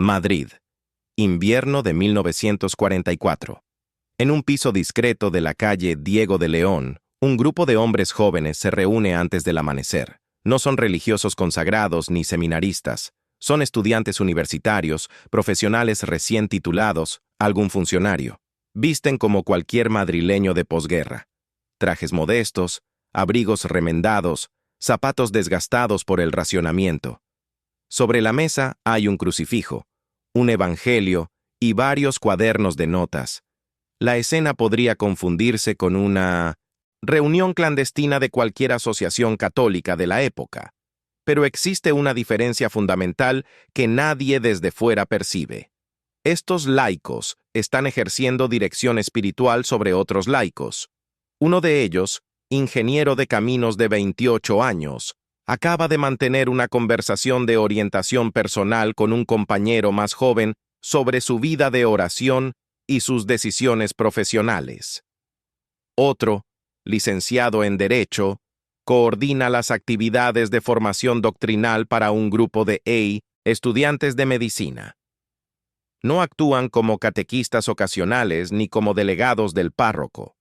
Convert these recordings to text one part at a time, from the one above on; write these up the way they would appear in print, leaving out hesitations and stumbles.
Madrid. Invierno de 1944. En un piso discreto de la calle Diego de León, un grupo de hombres jóvenes se reúne antes del amanecer. No son religiosos consagrados ni seminaristas. Son estudiantes universitarios, profesionales recién titulados, algún funcionario. Visten como cualquier madrileño de posguerra. Trajes modestos, abrigos remendados, zapatos desgastados por el racionamiento. Sobre la mesa hay un crucifijo, un evangelio y varios cuadernos de notas. La escena podría confundirse con una reunión clandestina de cualquier asociación católica de la época, pero existe una diferencia fundamental que nadie desde fuera percibe. Estos laicos están ejerciendo dirección espiritual sobre otros laicos. Uno de ellos, ingeniero de caminos de 28 años, acaba de mantener una conversación de orientación personal con un compañero más joven sobre su vida de oración y sus decisiones profesionales. Otro, licenciado en Derecho, coordina las actividades de formación doctrinal para un grupo de estudiantes de medicina. No actúan como catequistas ocasionales ni como delegados del párroco.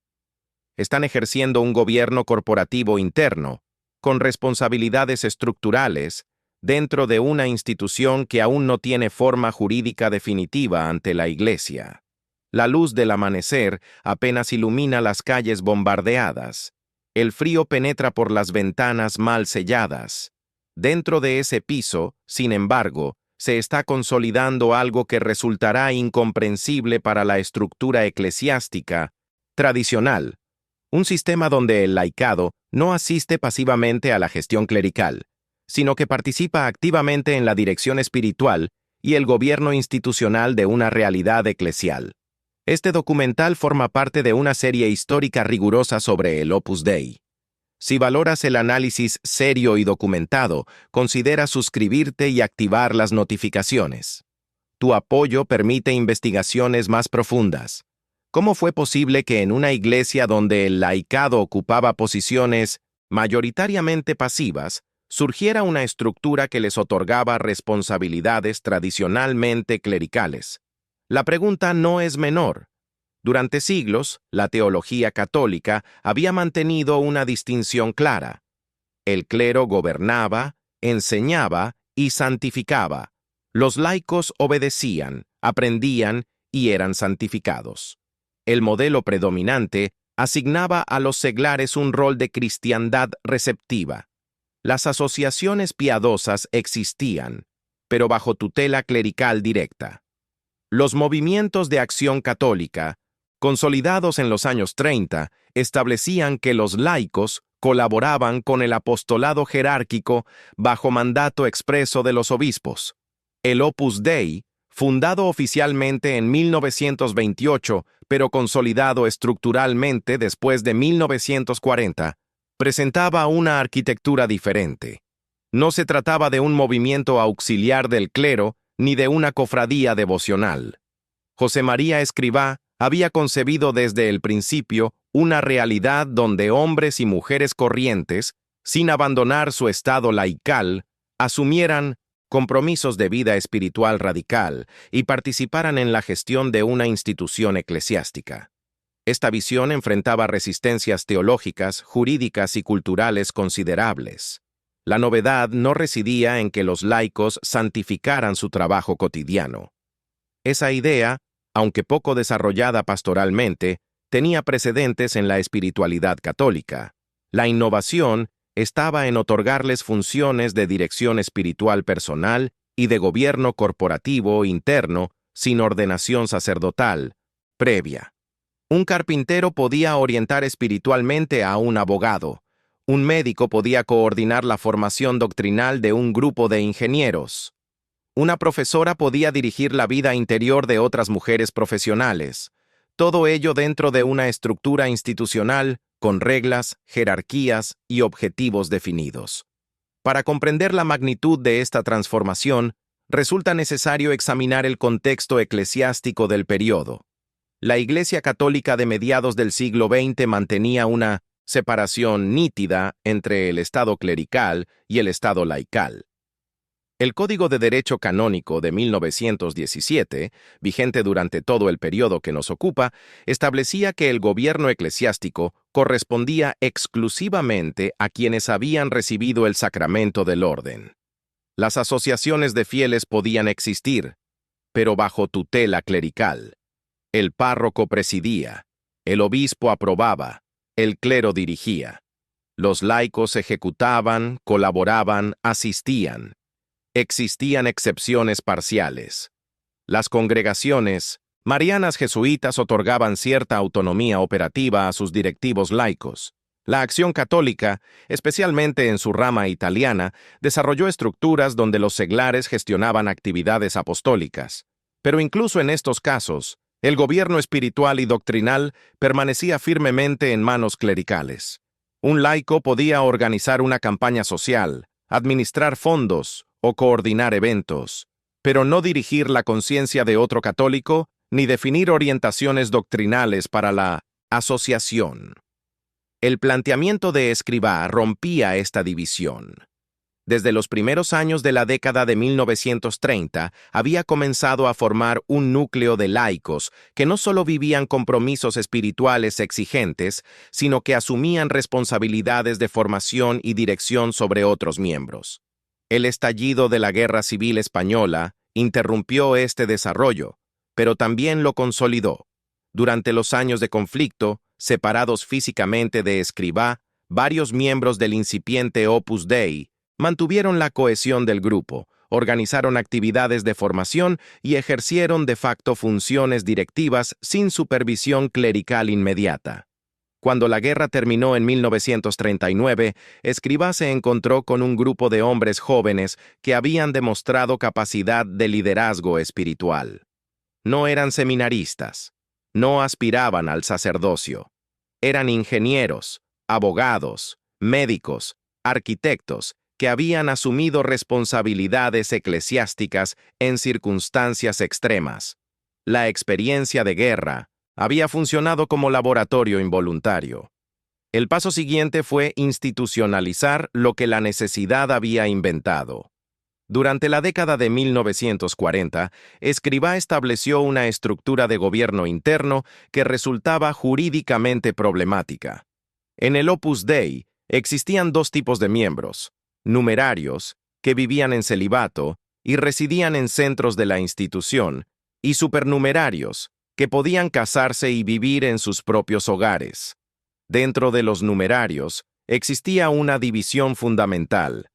Están ejerciendo un gobierno corporativo interno, con responsabilidades estructurales, dentro de una institución que aún no tiene forma jurídica definitiva ante la Iglesia. La luz del amanecer apenas ilumina las calles bombardeadas. El frío penetra por las ventanas mal selladas. Dentro de ese piso, sin embargo, se está consolidando algo que resultará incomprensible para la estructura eclesiástica tradicional. Un sistema donde el laicado no asiste pasivamente a la gestión clerical, sino que participa activamente en la dirección espiritual y el gobierno institucional de una realidad eclesial. Este documental forma parte de una serie histórica rigurosa sobre el Opus Dei. Si valoras el análisis serio y documentado, considera suscribirte y activar las notificaciones. Tu apoyo permite investigaciones más profundas. ¿Cómo fue posible que en una iglesia donde el laicado ocupaba posiciones mayoritariamente pasivas, surgiera una estructura que les otorgaba responsabilidades tradicionalmente clericales? La pregunta no es menor. Durante siglos, la teología católica había mantenido una distinción clara. El clero gobernaba, enseñaba y santificaba. Los laicos obedecían, aprendían y eran santificados. El modelo predominante asignaba a los seglares un rol de cristiandad receptiva. Las asociaciones piadosas existían, pero bajo tutela clerical directa. Los movimientos de acción católica, consolidados en los años 30, establecían que los laicos colaboraban con el apostolado jerárquico bajo mandato expreso de los obispos. El Opus Dei, fundado oficialmente en 1928, pero consolidado estructuralmente después de 1940, presentaba una arquitectura diferente. No se trataba de un movimiento auxiliar del clero ni de una cofradía devocional. José María Escrivá había concebido desde el principio una realidad donde hombres y mujeres corrientes, sin abandonar su estado laical, asumieran compromisos de vida espiritual radical y participaran en la gestión de una institución eclesiástica. Esta visión enfrentaba resistencias teológicas, jurídicas y culturales considerables. La novedad no residía en que los laicos santificaran su trabajo cotidiano. Esa idea, aunque poco desarrollada pastoralmente, tenía precedentes en la espiritualidad católica. La innovación estaba en otorgarles funciones de dirección espiritual personal y de gobierno corporativo interno sin ordenación sacerdotal previa. Un carpintero podía orientar espiritualmente a un abogado. Un médico podía coordinar la formación doctrinal de un grupo de ingenieros. Una profesora podía dirigir la vida interior de otras mujeres profesionales. Todo ello dentro de una estructura institucional con reglas, jerarquías y objetivos definidos. Para comprender la magnitud de esta transformación, resulta necesario examinar el contexto eclesiástico del periodo. La Iglesia Católica de mediados del siglo XX mantenía una separación nítida entre el estado clerical y el estado laical. El Código de Derecho Canónico de 1917, vigente durante todo el periodo que nos ocupa, establecía que el gobierno eclesiástico correspondía exclusivamente a quienes habían recibido el sacramento del orden. Las asociaciones de fieles podían existir, pero bajo tutela clerical. El párroco presidía, el obispo aprobaba, el clero dirigía. Los laicos ejecutaban, colaboraban, asistían. Existían excepciones parciales. Las congregaciones marianas jesuitas otorgaban cierta autonomía operativa a sus directivos laicos. La Acción Católica, especialmente en su rama italiana, desarrolló estructuras donde los seglares gestionaban actividades apostólicas. Pero incluso en estos casos, el gobierno espiritual y doctrinal permanecía firmemente en manos clericales. Un laico podía organizar una campaña social, administrar fondos o coordinar eventos, pero no dirigir la conciencia de otro católico ni definir orientaciones doctrinales para la asociación. El planteamiento de Escrivá rompía esta división. Desde los primeros años de la década de 1930, había comenzado a formar un núcleo de laicos que no solo vivían compromisos espirituales exigentes, sino que asumían responsabilidades de formación y dirección sobre otros miembros. El estallido de la Guerra Civil Española interrumpió este desarrollo, pero también lo consolidó. Durante los años de conflicto, separados físicamente de Escrivá, varios miembros del incipiente Opus Dei mantuvieron la cohesión del grupo, organizaron actividades de formación y ejercieron de facto funciones directivas sin supervisión clerical inmediata. Cuando la guerra terminó en 1939, Escrivá se encontró con un grupo de hombres jóvenes que habían demostrado capacidad de liderazgo espiritual. No eran seminaristas, no aspiraban al sacerdocio. Eran ingenieros, abogados, médicos, arquitectos, que habían asumido responsabilidades eclesiásticas en circunstancias extremas. La experiencia de guerra había funcionado como laboratorio involuntario. El paso siguiente fue institucionalizar lo que la necesidad había inventado. Durante la década de 1940, Escrivá estableció una estructura de gobierno interno que resultaba jurídicamente problemática. En el Opus Dei existían dos tipos de miembros: numerarios, que vivían en celibato y residían en centros de la institución, y supernumerarios, que podían casarse y vivir en sus propios hogares. Dentro de los numerarios existía una división fundamental.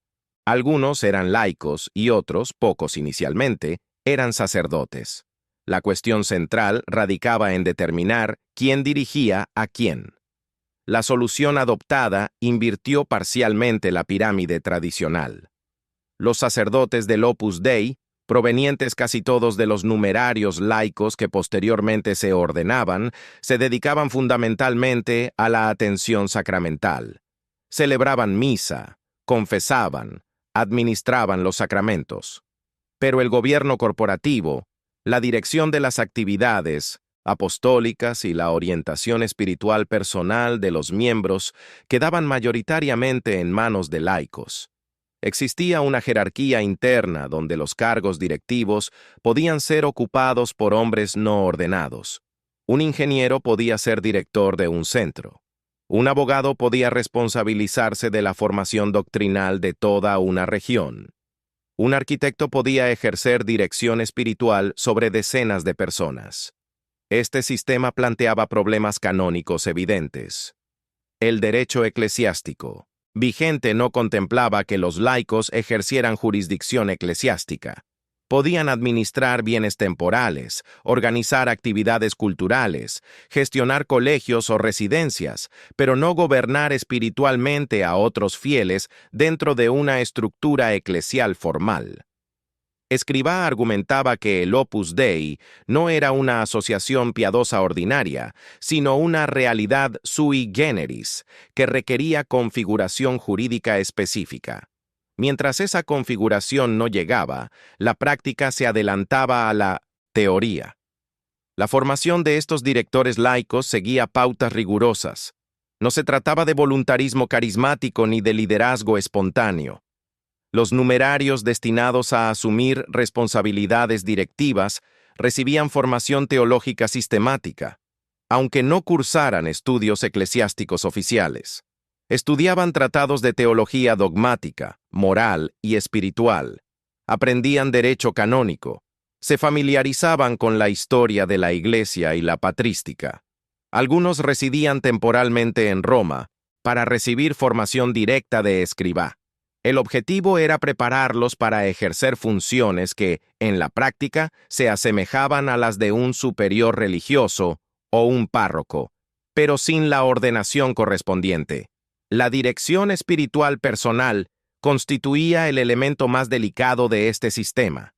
Algunos eran laicos y otros, pocos inicialmente, eran sacerdotes. La cuestión central radicaba en determinar quién dirigía a quién. La solución adoptada invirtió parcialmente la pirámide tradicional. Los sacerdotes del Opus Dei, provenientes casi todos de los numerarios laicos que posteriormente se ordenaban, se dedicaban fundamentalmente a la atención sacramental. Celebraban misa, confesaban, administraban los sacramentos. Pero el gobierno corporativo, la dirección de las actividades apostólicas y la orientación espiritual personal de los miembros quedaban mayoritariamente en manos de laicos. Existía una jerarquía interna donde los cargos directivos podían ser ocupados por hombres no ordenados. Un ingeniero podía ser director de un centro. Un abogado podía responsabilizarse de la formación doctrinal de toda una región. Un arquitecto podía ejercer dirección espiritual sobre decenas de personas. Este sistema planteaba problemas canónicos evidentes. El derecho eclesiástico vigente no contemplaba que los laicos ejercieran jurisdicción eclesiástica. Podían administrar bienes temporales, organizar actividades culturales, gestionar colegios o residencias, pero no gobernar espiritualmente a otros fieles dentro de una estructura eclesial formal. Escrivá argumentaba que el Opus Dei no era una asociación piadosa ordinaria, sino una realidad sui generis, que requería configuración jurídica específica. Mientras esa configuración no llegaba, la práctica se adelantaba a la teoría. La formación de estos directores laicos seguía pautas rigurosas. No se trataba de voluntarismo carismático ni de liderazgo espontáneo. Los numerarios destinados a asumir responsabilidades directivas recibían formación teológica sistemática, aunque no cursaran estudios eclesiásticos oficiales. Estudiaban tratados de teología dogmática, moral y espiritual. Aprendían derecho canónico. Se familiarizaban con la historia de la Iglesia y la patrística. Algunos residían temporalmente en Roma para recibir formación directa de escribá. El objetivo era prepararlos para ejercer funciones que, en la práctica, se asemejaban a las de un superior religioso o un párroco, pero sin la ordenación correspondiente. La dirección espiritual personal constituía el elemento más delicado de este sistema.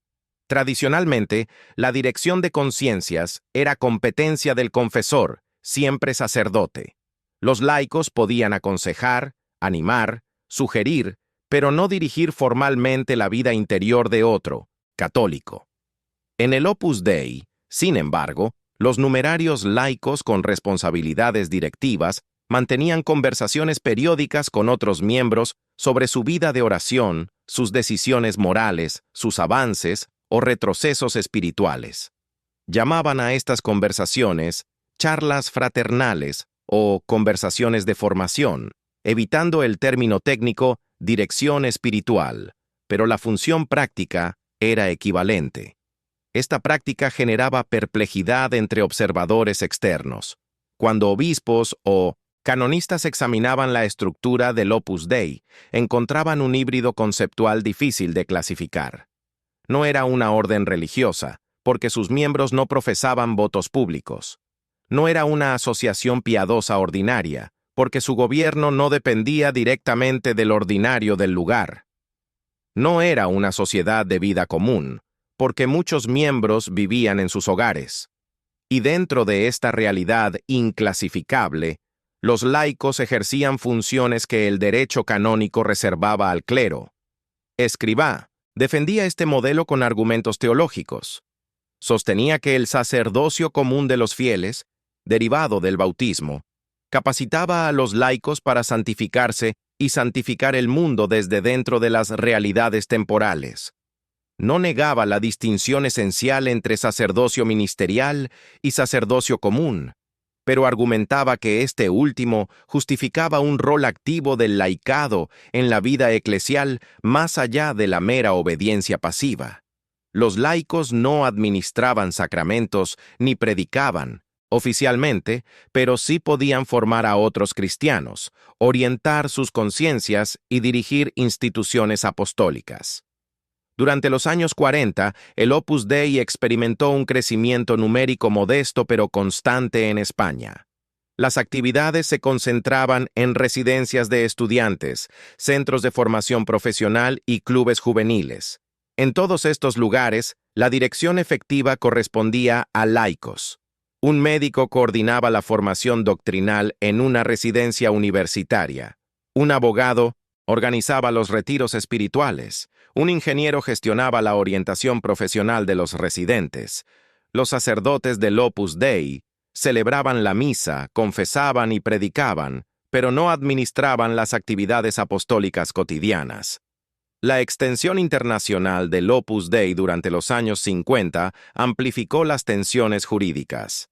Tradicionalmente, la dirección de conciencias era competencia del confesor, siempre sacerdote. Los laicos podían aconsejar, animar, sugerir, pero no dirigir formalmente la vida interior de otro, católico. En el Opus Dei, sin embargo, los numerarios laicos con responsabilidades directivas mantenían conversaciones periódicas con otros miembros sobre su vida de oración, sus decisiones morales, sus avances o retrocesos espirituales. Llamaban a estas conversaciones charlas fraternales o conversaciones de formación, evitando el término técnico dirección espiritual, pero la función práctica era equivalente. Esta práctica generaba perplejidad entre observadores externos. Cuando obispos o canonistas examinaban la estructura del Opus Dei, encontraban un híbrido conceptual difícil de clasificar. No era una orden religiosa, porque sus miembros no profesaban votos públicos. No era una asociación piadosa ordinaria, porque su gobierno no dependía directamente del ordinario del lugar. No era una sociedad de vida común, porque muchos miembros vivían en sus hogares. Y dentro de esta realidad inclasificable, los laicos ejercían funciones que el derecho canónico reservaba al clero. Escribá defendía este modelo con argumentos teológicos. Sostenía que el sacerdocio común de los fieles, derivado del bautismo, capacitaba a los laicos para santificarse y santificar el mundo desde dentro de las realidades temporales. No negaba la distinción esencial entre sacerdocio ministerial y sacerdocio común, pero argumentaba que este último justificaba un rol activo del laicado en la vida eclesial más allá de la mera obediencia pasiva. Los laicos no administraban sacramentos ni predicaban, oficialmente, pero sí podían formar a otros cristianos, orientar sus conciencias y dirigir instituciones apostólicas. Durante los años 40, el Opus Dei experimentó un crecimiento numérico modesto pero constante en España. Las actividades se concentraban en residencias de estudiantes, centros de formación profesional y clubes juveniles. En todos estos lugares, la dirección efectiva correspondía a laicos. Un médico coordinaba la formación doctrinal en una residencia universitaria. Un abogado organizaba los retiros espirituales. Un ingeniero gestionaba la orientación profesional de los residentes. Los sacerdotes del Opus Dei celebraban la misa, confesaban y predicaban, pero no administraban las actividades apostólicas cotidianas. La extensión internacional del Opus Dei durante los años 50 amplificó las tensiones jurídicas.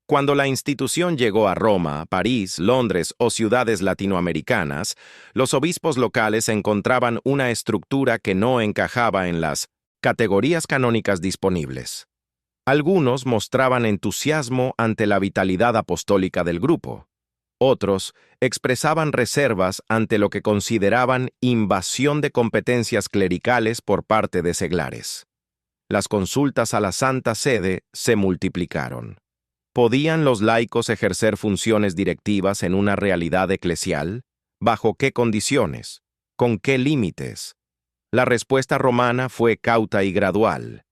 Cuando la institución llegó a Roma, París, Londres o ciudades latinoamericanas, los obispos locales encontraban una estructura que no encajaba en las categorías canónicas disponibles. Algunos mostraban entusiasmo ante la vitalidad apostólica del grupo. Otros expresaban reservas ante lo que consideraban invasión de competencias clericales por parte de seglares. Las consultas a la Santa Sede se multiplicaron. ¿Podían los laicos ejercer funciones directivas en una realidad eclesial? ¿Bajo qué condiciones? ¿Con qué límites? La respuesta romana fue cauta y gradual.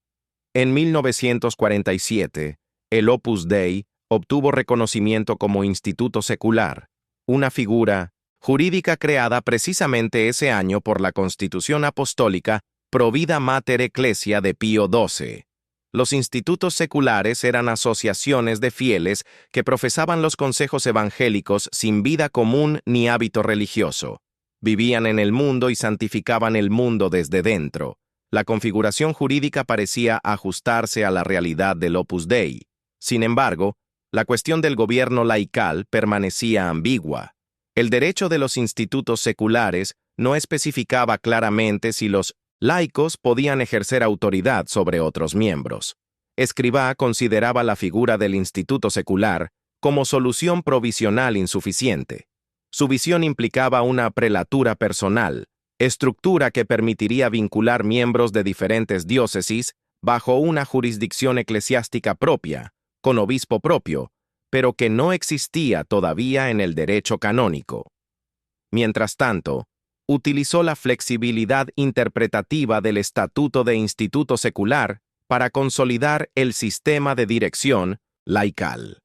En 1947, el Opus Dei obtuvo reconocimiento como instituto secular, una figura jurídica creada precisamente ese año por la Constitución Apostólica Provida Mater Ecclesia de Pío XII. Los institutos seculares eran asociaciones de fieles que profesaban los consejos evangélicos sin vida común ni hábito religioso. Vivían en el mundo y santificaban el mundo desde dentro. La configuración jurídica parecía ajustarse a la realidad del Opus Dei. Sin embargo, la cuestión del gobierno laical permanecía ambigua. El derecho de los institutos seculares no especificaba claramente si los laicos podían ejercer autoridad sobre otros miembros. Escrivá consideraba la figura del instituto secular como solución provisional insuficiente. Su visión implicaba una prelatura personal, estructura que permitiría vincular miembros de diferentes diócesis bajo una jurisdicción eclesiástica propia, con obispo propio, pero que no existía todavía en el derecho canónico. Mientras tanto, utilizó la flexibilidad interpretativa del Estatuto de Instituto Secular para consolidar el sistema de dirección laical.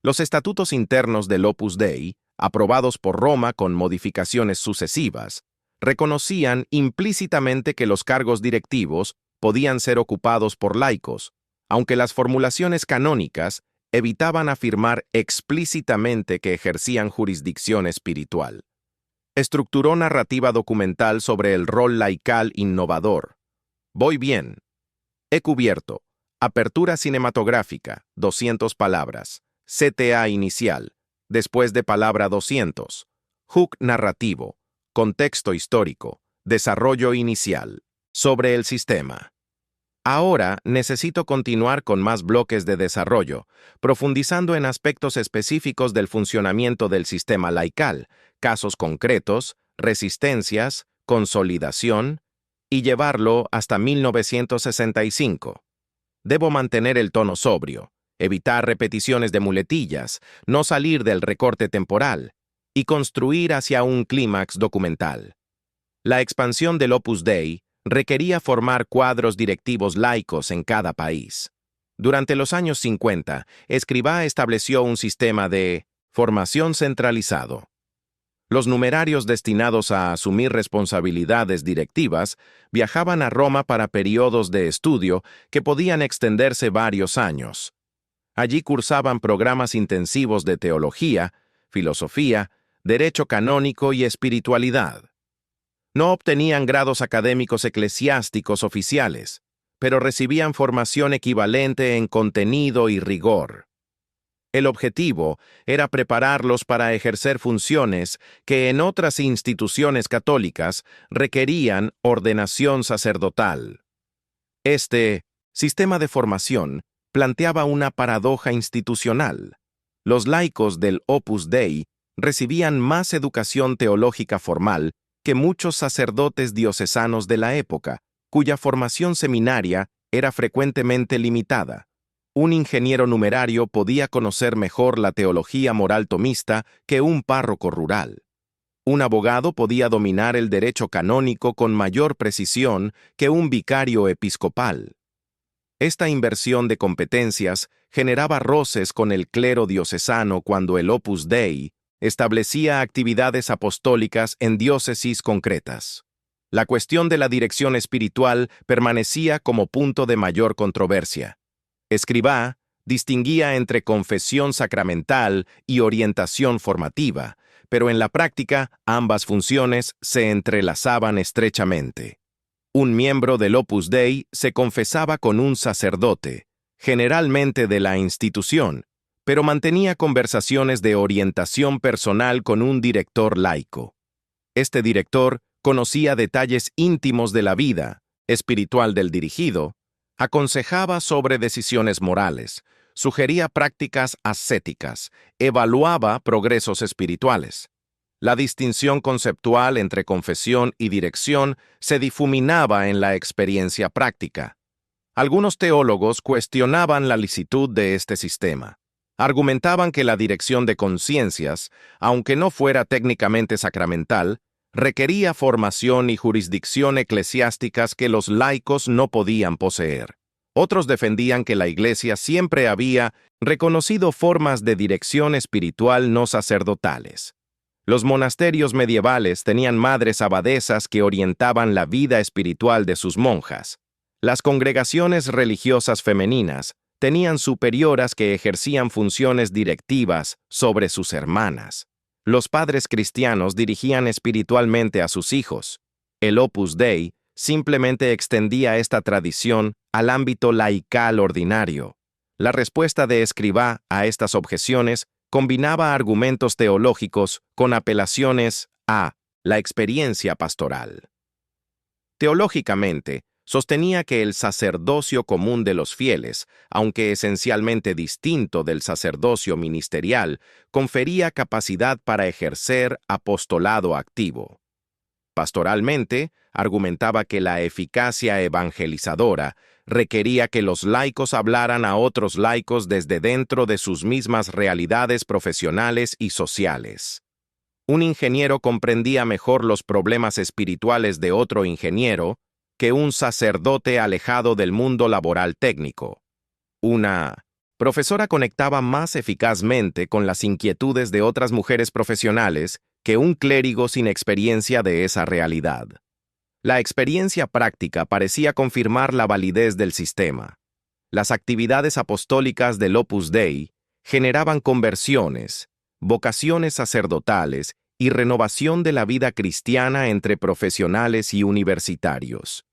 Los estatutos internos del Opus Dei, aprobados por Roma con modificaciones sucesivas, reconocían implícitamente que los cargos directivos podían ser ocupados por laicos, aunque las formulaciones canónicas evitaban afirmar explícitamente que ejercían jurisdicción espiritual. Estructuró narrativa documental sobre el rol laical innovador. Voy bien. He cubierto. Apertura cinematográfica, 200 palabras. CTA inicial, después de palabra 200. Hook narrativo. Contexto histórico. Desarrollo inicial. Sobre el sistema. Ahora necesito continuar con más bloques de desarrollo, profundizando en aspectos específicos del funcionamiento del sistema laical, casos concretos, resistencias, consolidación, y llevarlo hasta 1965. Debo mantener el tono sobrio, evitar repeticiones de muletillas, no salir del recorte temporal, y construir hacia un clímax documental. La expansión del Opus Dei requería formar cuadros directivos laicos en cada país. Durante los años 50, Escrivá estableció un sistema de formación centralizado. Los numerarios destinados a asumir responsabilidades directivas viajaban a Roma para periodos de estudio que podían extenderse varios años. Allí cursaban programas intensivos de teología, filosofía, derecho canónico y espiritualidad. No obtenían grados académicos eclesiásticos oficiales, pero recibían formación equivalente en contenido y rigor. El objetivo era prepararlos para ejercer funciones que en otras instituciones católicas requerían ordenación sacerdotal. Este sistema de formación planteaba una paradoja institucional. Los laicos del Opus Dei recibían más educación teológica formal que muchos sacerdotes diocesanos de la época, cuya formación seminaria era frecuentemente limitada. Un ingeniero numerario podía conocer mejor la teología moral tomista que un párroco rural. Un abogado podía dominar el derecho canónico con mayor precisión que un vicario episcopal. Esta inversión de competencias generaba roces con el clero diocesano cuando el Opus Dei establecía actividades apostólicas en diócesis concretas. La cuestión de la dirección espiritual permanecía como punto de mayor controversia. Escrivá distinguía entre confesión sacramental y orientación formativa, pero en la práctica ambas funciones se entrelazaban estrechamente. Un miembro del Opus Dei se confesaba con un sacerdote, generalmente de la institución, pero mantenía conversaciones de orientación personal con un director laico. Este director conocía detalles íntimos de la vida espiritual del dirigido, aconsejaba sobre decisiones morales, sugería prácticas ascéticas, evaluaba progresos espirituales. La distinción conceptual entre confesión y dirección se difuminaba en la experiencia práctica. Algunos teólogos cuestionaban la licitud de este sistema. Argumentaban que la dirección de conciencias, aunque no fuera técnicamente sacramental, requería formación y jurisdicción eclesiásticas que los laicos no podían poseer. Otros defendían que la Iglesia siempre había reconocido formas de dirección espiritual no sacerdotales. Los monasterios medievales tenían madres abadesas que orientaban la vida espiritual de sus monjas. Las congregaciones religiosas femeninas tenían superioras que ejercían funciones directivas sobre sus hermanas. Los padres cristianos dirigían espiritualmente a sus hijos. El Opus Dei simplemente extendía esta tradición al ámbito laical ordinario. La respuesta de Escrivá a estas objeciones combinaba argumentos teológicos con apelaciones a la experiencia pastoral. Teológicamente, sostenía que el sacerdocio común de los fieles, aunque esencialmente distinto del sacerdocio ministerial, confería capacidad para ejercer apostolado activo. Pastoralmente, argumentaba que la eficacia evangelizadora requería que los laicos hablaran a otros laicos desde dentro de sus mismas realidades profesionales y sociales. Un ingeniero comprendía mejor los problemas espirituales de otro ingeniero que un sacerdote alejado del mundo laboral técnico. Una profesora conectaba más eficazmente con las inquietudes de otras mujeres profesionales que un clérigo sin experiencia de esa realidad. La experiencia práctica parecía confirmar la validez del sistema. Las actividades apostólicas del Opus Dei generaban conversiones, vocaciones sacerdotales y renovación de la vida cristiana entre profesionales y universitarios.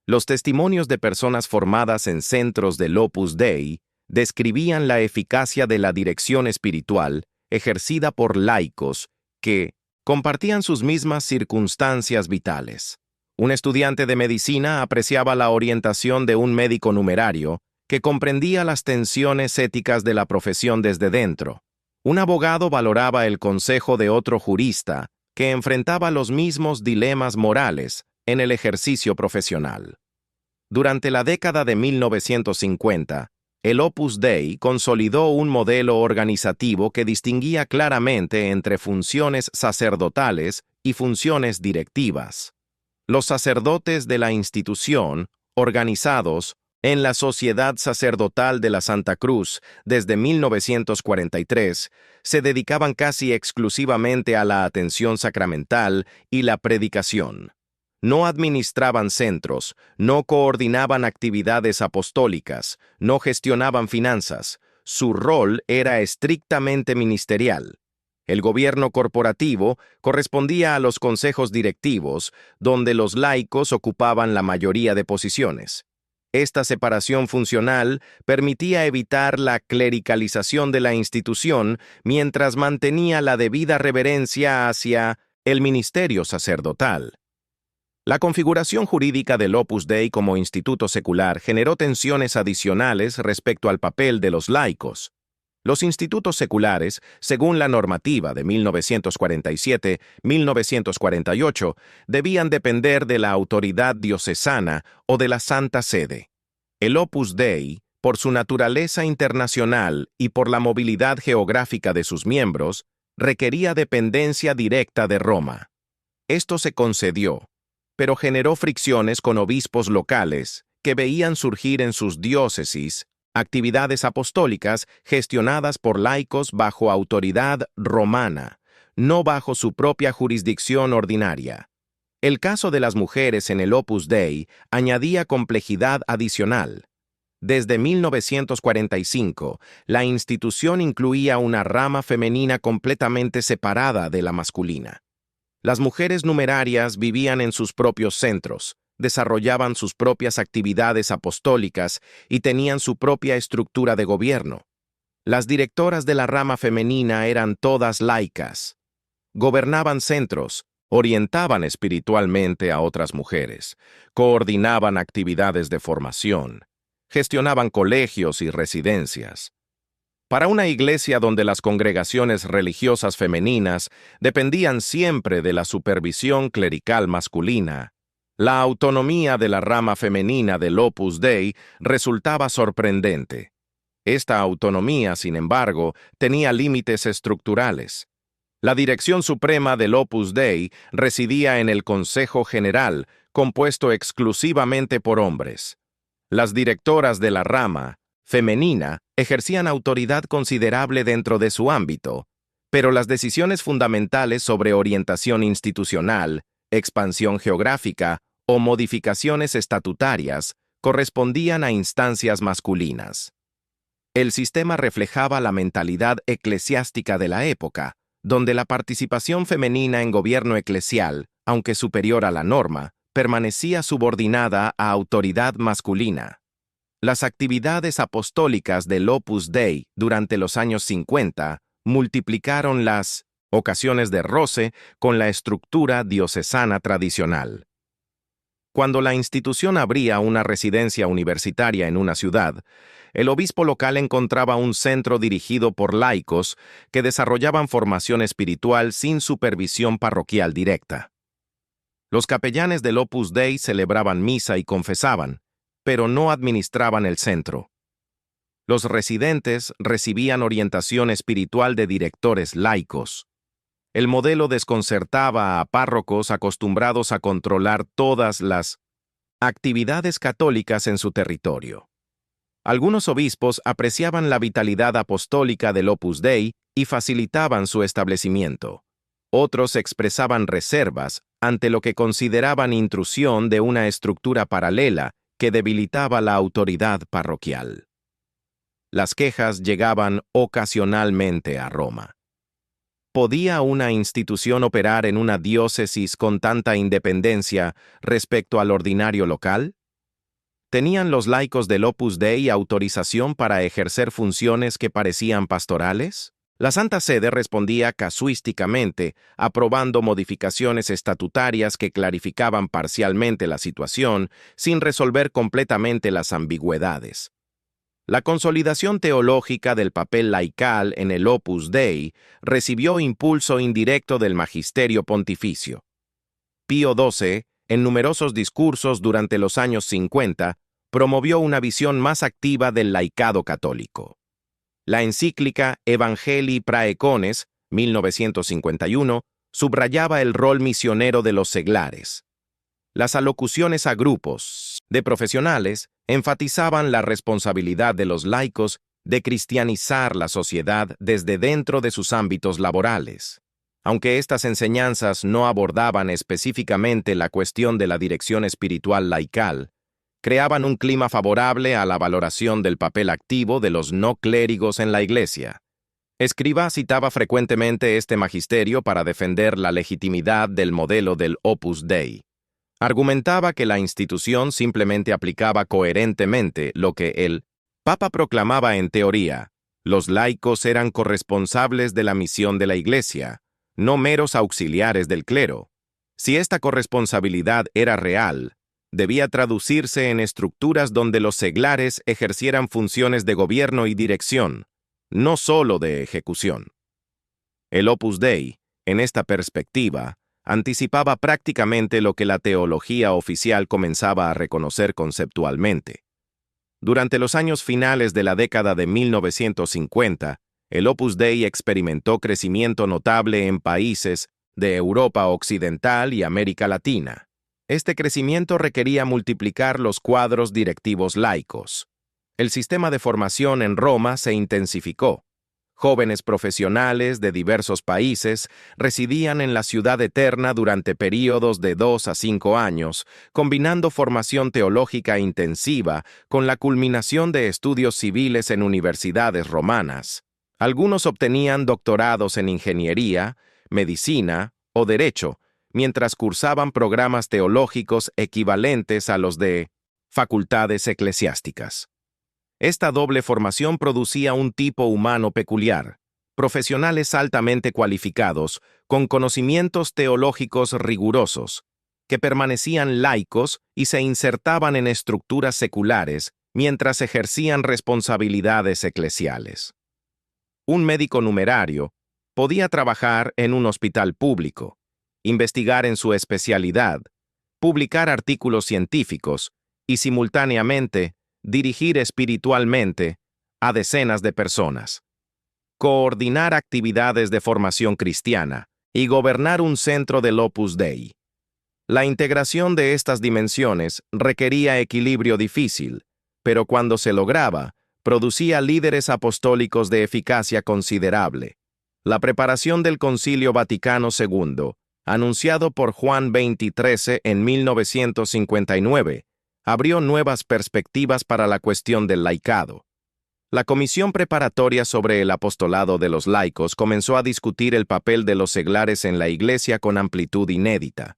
Los testimonios de personas formadas en centros del Opus Dei describían la eficacia de la dirección espiritual ejercida por laicos que compartían sus mismas circunstancias vitales. Un estudiante de medicina apreciaba la orientación de un médico numerario que comprendía las tensiones éticas de la profesión desde dentro. Un abogado valoraba el consejo de otro jurista que enfrentaba los mismos dilemas morales en el ejercicio profesional. Durante la década de 1950, el Opus Dei consolidó un modelo organizativo que distinguía claramente entre funciones sacerdotales y funciones directivas. Los sacerdotes de la institución, organizados en la Sociedad Sacerdotal de la Santa Cruz desde 1943, se dedicaban casi exclusivamente a la atención sacramental y la predicación. No administraban centros, no coordinaban actividades apostólicas, no gestionaban finanzas. Su rol era estrictamente ministerial. El gobierno corporativo correspondía a los consejos directivos, donde los laicos ocupaban la mayoría de posiciones. Esta separación funcional permitía evitar la clericalización de la institución mientras mantenía la debida reverencia hacia el ministerio sacerdotal. La configuración jurídica del Opus Dei como instituto secular generó tensiones adicionales respecto al papel de los laicos. Los institutos seculares, según la normativa de 1947-1948, debían depender de la autoridad diocesana o de la Santa Sede. El Opus Dei, por su naturaleza internacional y por la movilidad geográfica de sus miembros, requería dependencia directa de Roma. Esto se concedió, pero generó fricciones con obispos locales que veían surgir en sus diócesis actividades apostólicas gestionadas por laicos bajo autoridad romana, no bajo su propia jurisdicción ordinaria. El caso de las mujeres en el Opus Dei añadía complejidad adicional. Desde 1945, la institución incluía una rama femenina completamente separada de la masculina. Las mujeres numerarias vivían en sus propios centros, desarrollaban sus propias actividades apostólicas y tenían su propia estructura de gobierno. Las directoras de la rama femenina eran todas laicas. Gobernaban centros, orientaban espiritualmente a otras mujeres, coordinaban actividades de formación, gestionaban colegios y residencias. Para una iglesia donde las congregaciones religiosas femeninas dependían siempre de la supervisión clerical masculina, la autonomía de la rama femenina del Opus Dei resultaba sorprendente. Esta autonomía, sin embargo, tenía límites estructurales. La dirección suprema del Opus Dei residía en el Consejo General, compuesto exclusivamente por hombres. Las directoras de la rama femenina ejercían autoridad considerable dentro de su ámbito, pero las decisiones fundamentales sobre orientación institucional, expansión geográfica o modificaciones estatutarias correspondían a instancias masculinas. El sistema reflejaba la mentalidad eclesiástica de la época, donde la participación femenina en gobierno eclesial, aunque superior a la norma, permanecía subordinada a autoridad masculina. Las actividades apostólicas del Opus Dei durante los años 50 multiplicaron las ocasiones de roce con la estructura diocesana tradicional. Cuando la institución abría una residencia universitaria en una ciudad, el obispo local encontraba un centro dirigido por laicos que desarrollaban formación espiritual sin supervisión parroquial directa. Los capellanes del Opus Dei celebraban misa y confesaban, pero no administraban el centro. Los residentes recibían orientación espiritual de directores laicos. El modelo desconcertaba a párrocos acostumbrados a controlar todas las actividades católicas en su territorio. Algunos obispos apreciaban la vitalidad apostólica del Opus Dei y facilitaban su establecimiento. Otros expresaban reservas ante lo que consideraban intrusión de una estructura paralela que debilitaba la autoridad parroquial. Las quejas llegaban ocasionalmente a Roma. ¿Podía una institución operar en una diócesis con tanta independencia respecto al ordinario local? ¿Tenían los laicos del Opus Dei autorización para ejercer funciones que parecían pastorales? La Santa Sede respondía casuísticamente, aprobando modificaciones estatutarias que clarificaban parcialmente la situación, sin resolver completamente las ambigüedades. La consolidación teológica del papel laical en el Opus Dei recibió impulso indirecto del magisterio pontificio. Pío XII, en numerosos discursos durante los años 50, promovió una visión más activa del laicado católico. La encíclica Evangelii Praecones, 1951, subrayaba el rol misionero de los seglares. Las alocuciones a grupos de profesionales enfatizaban la responsabilidad de los laicos de cristianizar la sociedad desde dentro de sus ámbitos laborales. Aunque estas enseñanzas no abordaban específicamente la cuestión de la dirección espiritual laical, creaban un clima favorable a la valoración del papel activo de los no clérigos en la Iglesia. Escrivá citaba frecuentemente este magisterio para defender la legitimidad del modelo del Opus Dei. Argumentaba que la institución simplemente aplicaba coherentemente lo que el Papa proclamaba en teoría: los laicos eran corresponsables de la misión de la Iglesia, no meros auxiliares del clero. Si esta corresponsabilidad era real, debía traducirse en estructuras donde los seglares ejercieran funciones de gobierno y dirección, no solo de ejecución. El Opus Dei, en esta perspectiva, anticipaba prácticamente lo que la teología oficial comenzaba a reconocer conceptualmente. Durante los años finales de la década de 1950, el Opus Dei experimentó crecimiento notable en países de Europa Occidental y América Latina. Este crecimiento requería multiplicar los cuadros directivos laicos. El sistema de formación en Roma se intensificó. Jóvenes profesionales de diversos países residían en la ciudad eterna durante períodos de 2 a 5 años, combinando formación teológica intensiva con la culminación de estudios civiles en universidades romanas. Algunos obtenían doctorados en ingeniería, medicina o derecho, mientras cursaban programas teológicos equivalentes a los de facultades eclesiásticas. Esta doble formación producía un tipo humano peculiar, profesionales altamente cualificados, con conocimientos teológicos rigurosos, que permanecían laicos y se insertaban en estructuras seculares mientras ejercían responsabilidades eclesiales. Un médico numerario podía trabajar en un hospital público, investigar en su especialidad, publicar artículos científicos y simultáneamente dirigir espiritualmente a decenas de personas, coordinar actividades de formación cristiana y gobernar un centro del Opus Dei. La integración de estas dimensiones requería equilibrio difícil, pero cuando se lograba, producía líderes apostólicos de eficacia considerable. La preparación del Concilio Vaticano II, anunciado por Juan XXIII en 1959, abrió nuevas perspectivas para la cuestión del laicado. La comisión preparatoria sobre el apostolado de los laicos comenzó a discutir el papel de los seglares en la Iglesia con amplitud inédita.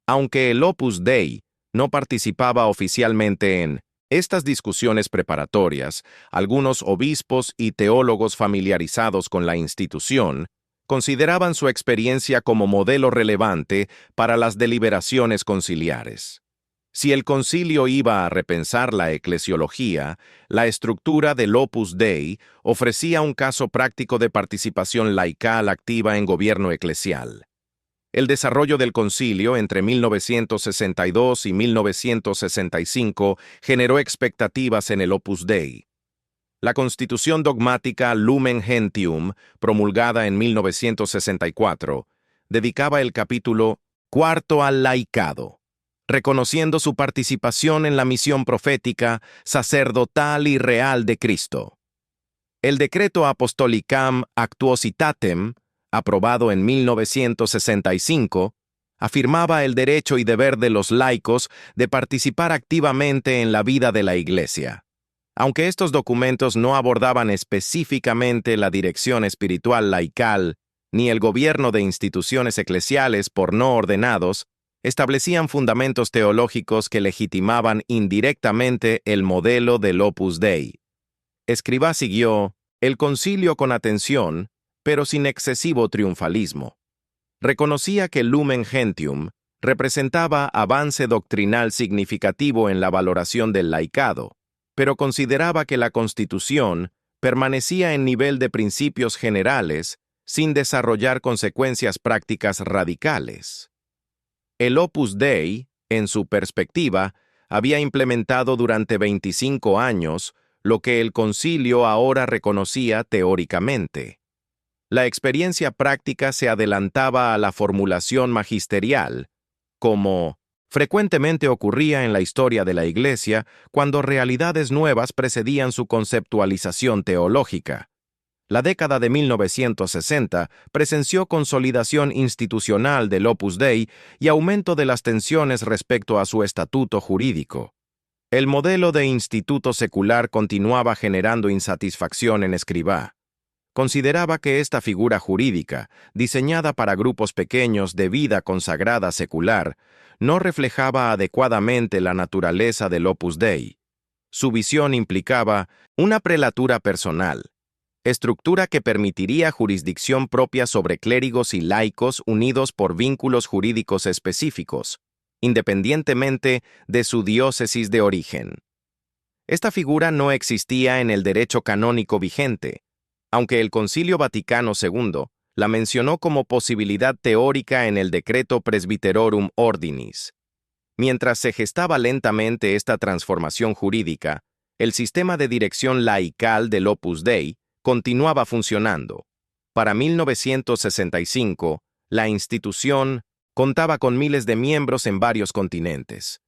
Aunque el Opus Dei no participaba oficialmente en estas discusiones preparatorias, algunos obispos y teólogos familiarizados con la institución consideraban su experiencia como modelo relevante para las deliberaciones conciliares. Si el concilio iba a repensar la eclesiología, la estructura del Opus Dei ofrecía un caso práctico de participación laical activa en gobierno eclesial. El desarrollo del concilio entre 1962 y 1965 generó expectativas en el Opus Dei. La Constitución dogmática Lumen Gentium, promulgada en 1964, dedicaba el capítulo cuarto al laicado, reconociendo su participación en la misión profética, sacerdotal y real de Cristo. El Decreto Apostolicam Actuositatem, aprobado en 1965, afirmaba el derecho y deber de los laicos de participar activamente en la vida de la Iglesia. Aunque estos documentos no abordaban específicamente la dirección espiritual laical ni el gobierno de instituciones eclesiales por no ordenados, establecían fundamentos teológicos que legitimaban indirectamente el modelo del Opus Dei. Escrivá siguió el concilio con atención, pero sin excesivo triunfalismo. Reconocía que Lumen Gentium representaba avance doctrinal significativo en la valoración del laicado, pero consideraba que la Constitución permanecía en nivel de principios generales sin desarrollar consecuencias prácticas radicales. El Opus Dei, en su perspectiva, había implementado durante 25 años lo que el concilio ahora reconocía teóricamente. La experiencia práctica se adelantaba a la formulación magisterial, como frecuentemente ocurría en la historia de la Iglesia cuando realidades nuevas precedían su conceptualización teológica. La década de 1960 presenció consolidación institucional del Opus Dei y aumento de las tensiones respecto a su estatuto jurídico. El modelo de instituto secular continuaba generando insatisfacción en Escrivá. Consideraba que esta figura jurídica, diseñada para grupos pequeños de vida consagrada secular, no reflejaba adecuadamente la naturaleza del Opus Dei. Su visión implicaba una prelatura personal, estructura que permitiría jurisdicción propia sobre clérigos y laicos unidos por vínculos jurídicos específicos, independientemente de su diócesis de origen. Esta figura no existía en el derecho canónico vigente, aunque el Concilio Vaticano II la mencionó como posibilidad teórica en el Decreto Presbyterorum Ordinis. Mientras se gestaba lentamente esta transformación jurídica, el sistema de dirección laical del Opus Dei continuaba funcionando. Para 1965, la institución contaba con miles de miembros en varios continentes.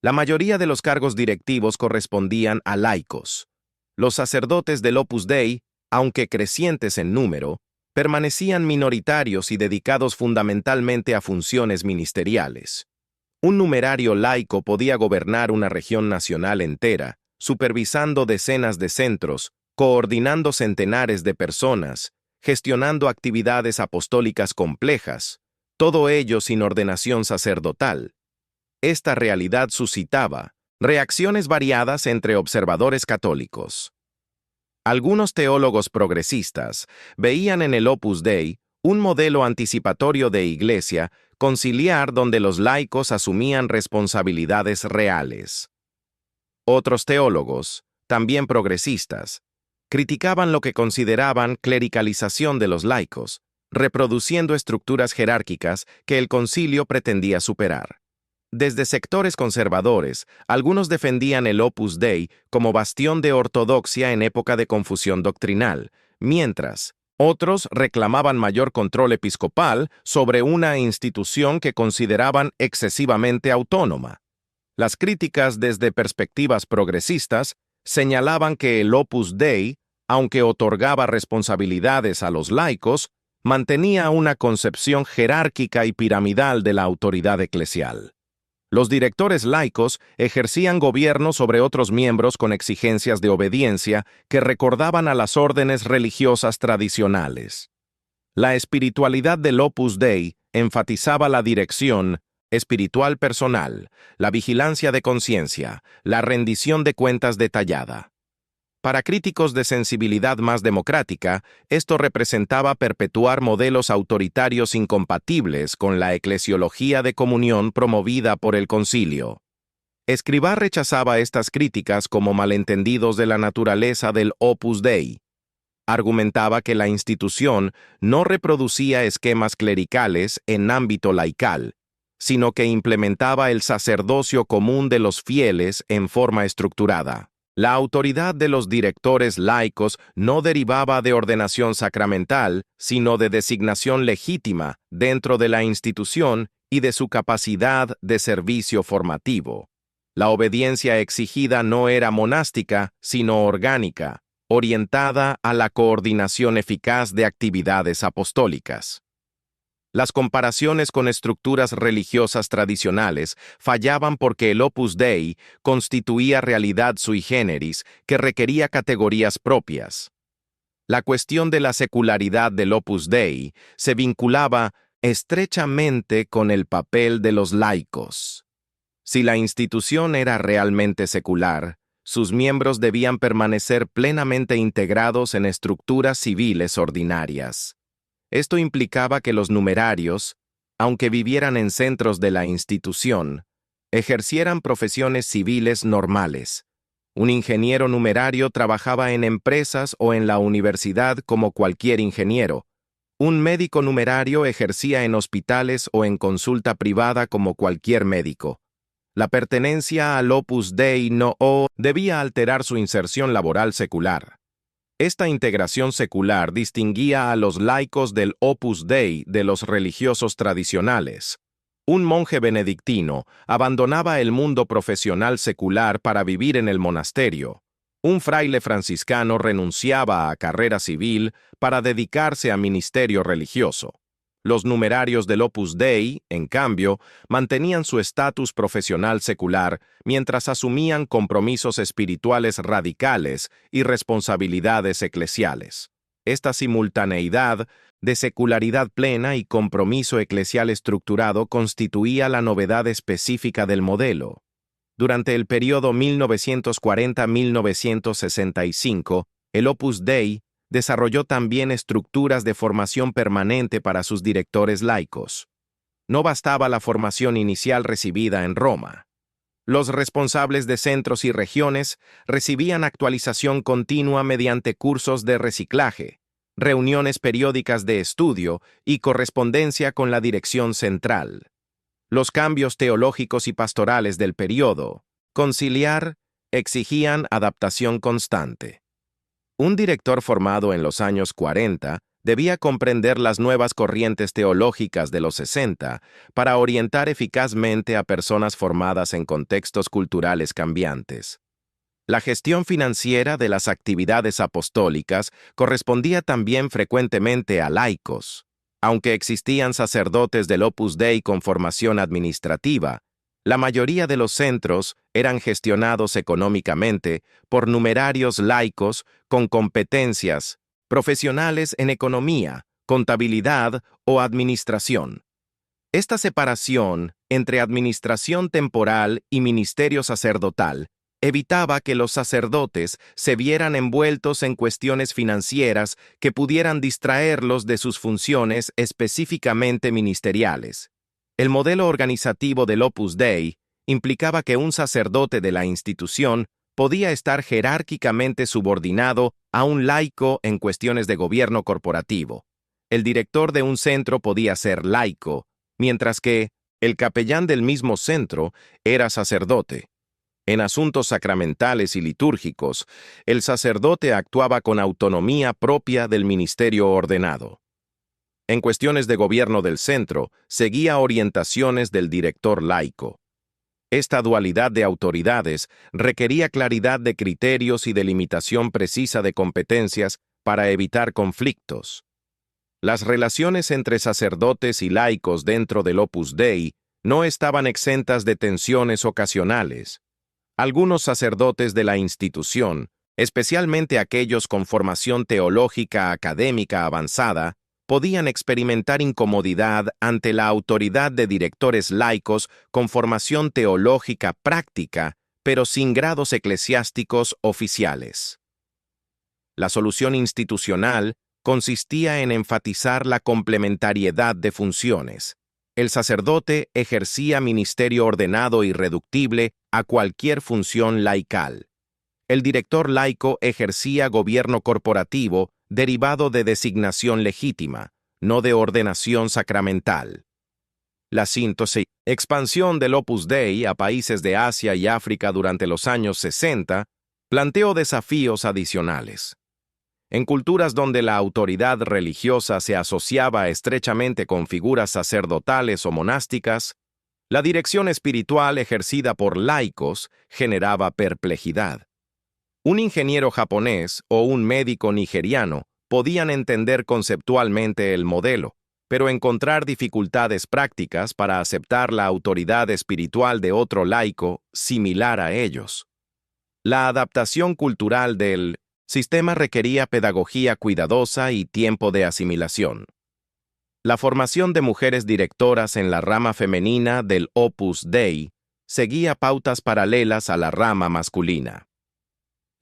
La mayoría de los cargos directivos correspondían a laicos. Los sacerdotes del Opus Dei, aunque crecientes en número, permanecían minoritarios y dedicados fundamentalmente a funciones ministeriales. Un numerario laico podía gobernar una región nacional entera, supervisando decenas de centros, coordinando centenares de personas, gestionando actividades apostólicas complejas, todo ello sin ordenación sacerdotal. Esta realidad suscitaba reacciones variadas entre observadores católicos. Algunos teólogos progresistas veían en el Opus Dei un modelo anticipatorio de iglesia conciliar donde los laicos asumían responsabilidades reales. Otros teólogos, también progresistas, criticaban lo que consideraban clericalización de los laicos, reproduciendo estructuras jerárquicas que el concilio pretendía superar. Desde sectores conservadores, algunos defendían el Opus Dei como bastión de ortodoxia en época de confusión doctrinal, mientras otros reclamaban mayor control episcopal sobre una institución que consideraban excesivamente autónoma. Las críticas desde perspectivas progresistas señalaban que el Opus Dei, aunque otorgaba responsabilidades a los laicos, mantenía una concepción jerárquica y piramidal de la autoridad eclesial. Los directores laicos ejercían gobierno sobre otros miembros con exigencias de obediencia que recordaban a las órdenes religiosas tradicionales. La espiritualidad del Opus Dei enfatizaba la dirección espiritual personal, la vigilancia de conciencia, la rendición de cuentas detallada. Para críticos de sensibilidad más democrática, esto representaba perpetuar modelos autoritarios incompatibles con la eclesiología de comunión promovida por el concilio. Escrivá rechazaba estas críticas como malentendidos de la naturaleza del Opus Dei. Argumentaba que la institución no reproducía esquemas clericales en ámbito laical, sino que implementaba el sacerdocio común de los fieles en forma estructurada. La autoridad de los directores laicos no derivaba de ordenación sacramental, sino de designación legítima dentro de la institución y de su capacidad de servicio formativo. La obediencia exigida no era monástica, sino orgánica, orientada a la coordinación eficaz de actividades apostólicas. Las comparaciones con estructuras religiosas tradicionales fallaban porque el Opus Dei constituía realidad sui generis que requería categorías propias. La cuestión de la secularidad del Opus Dei se vinculaba estrechamente con el papel de los laicos. Si la institución era realmente secular, sus miembros debían permanecer plenamente integrados en estructuras civiles ordinarias. Esto implicaba que los numerarios, aunque vivieran en centros de la institución, ejercieran profesiones civiles normales. Un ingeniero numerario trabajaba en empresas o en la universidad como cualquier ingeniero. Un médico numerario ejercía en hospitales o en consulta privada como cualquier médico. La pertenencia al Opus Dei no debía alterar su inserción laboral secular. Esta integración secular distinguía a los laicos del Opus Dei de los religiosos tradicionales. Un monje benedictino abandonaba el mundo profesional secular para vivir en el monasterio. Un fraile franciscano renunciaba a carrera civil para dedicarse a ministerio religioso. Los numerarios del Opus Dei, en cambio, mantenían su estatus profesional secular mientras asumían compromisos espirituales radicales y responsabilidades eclesiales. Esta simultaneidad de secularidad plena y compromiso eclesial estructurado constituía la novedad específica del modelo. Durante el periodo 1940-1965, el Opus Dei desarrolló también estructuras de formación permanente para sus directores laicos. No bastaba la formación inicial recibida en Roma. Los responsables de centros y regiones recibían actualización continua mediante cursos de reciclaje, reuniones periódicas de estudio y correspondencia con la dirección central. Los cambios teológicos y pastorales del periodo conciliar exigían adaptación constante. Un director formado en los años 40 debía comprender las nuevas corrientes teológicas de los 60 para orientar eficazmente a personas formadas en contextos culturales cambiantes. La gestión financiera de las actividades apostólicas correspondía también frecuentemente a laicos. Aunque existían sacerdotes del Opus Dei con formación administrativa, la mayoría de los centros eran gestionados económicamente por numerarios laicos con competencias profesionales en economía, contabilidad o administración. Esta separación entre administración temporal y ministerio sacerdotal evitaba que los sacerdotes se vieran envueltos en cuestiones financieras que pudieran distraerlos de sus funciones específicamente ministeriales. El modelo organizativo del Opus Dei implicaba que un sacerdote de la institución podía estar jerárquicamente subordinado a un laico en cuestiones de gobierno corporativo. El director de un centro podía ser laico, mientras que el capellán del mismo centro era sacerdote. En asuntos sacramentales y litúrgicos, el sacerdote actuaba con autonomía propia del ministerio ordenado. En cuestiones de gobierno del centro, seguía orientaciones del director laico. Esta dualidad de autoridades requería claridad de criterios y delimitación precisa de competencias para evitar conflictos. Las relaciones entre sacerdotes y laicos dentro del Opus Dei no estaban exentas de tensiones ocasionales. Algunos sacerdotes de la institución, especialmente aquellos con formación teológica académica avanzada, podían experimentar incomodidad ante la autoridad de directores laicos con formación teológica práctica, pero sin grados eclesiásticos oficiales. La solución institucional consistía en enfatizar la complementariedad de funciones. El sacerdote ejercía ministerio ordenado e irreductible a cualquier función laical. El director laico ejercía gobierno corporativo derivado de designación legítima, no de ordenación sacramental. La síntesis, expansión del Opus Dei a países de Asia y África durante los años 60, planteó desafíos adicionales. En culturas donde la autoridad religiosa se asociaba estrechamente con figuras sacerdotales o monásticas, la dirección espiritual ejercida por laicos generaba perplejidad. Un ingeniero japonés o un médico nigeriano podían entender conceptualmente el modelo, pero encontrar dificultades prácticas para aceptar la autoridad espiritual de otro laico similar a ellos. La adaptación cultural del sistema requería pedagogía cuidadosa y tiempo de asimilación. La formación de mujeres directoras en la rama femenina del Opus Dei seguía pautas paralelas a la rama masculina.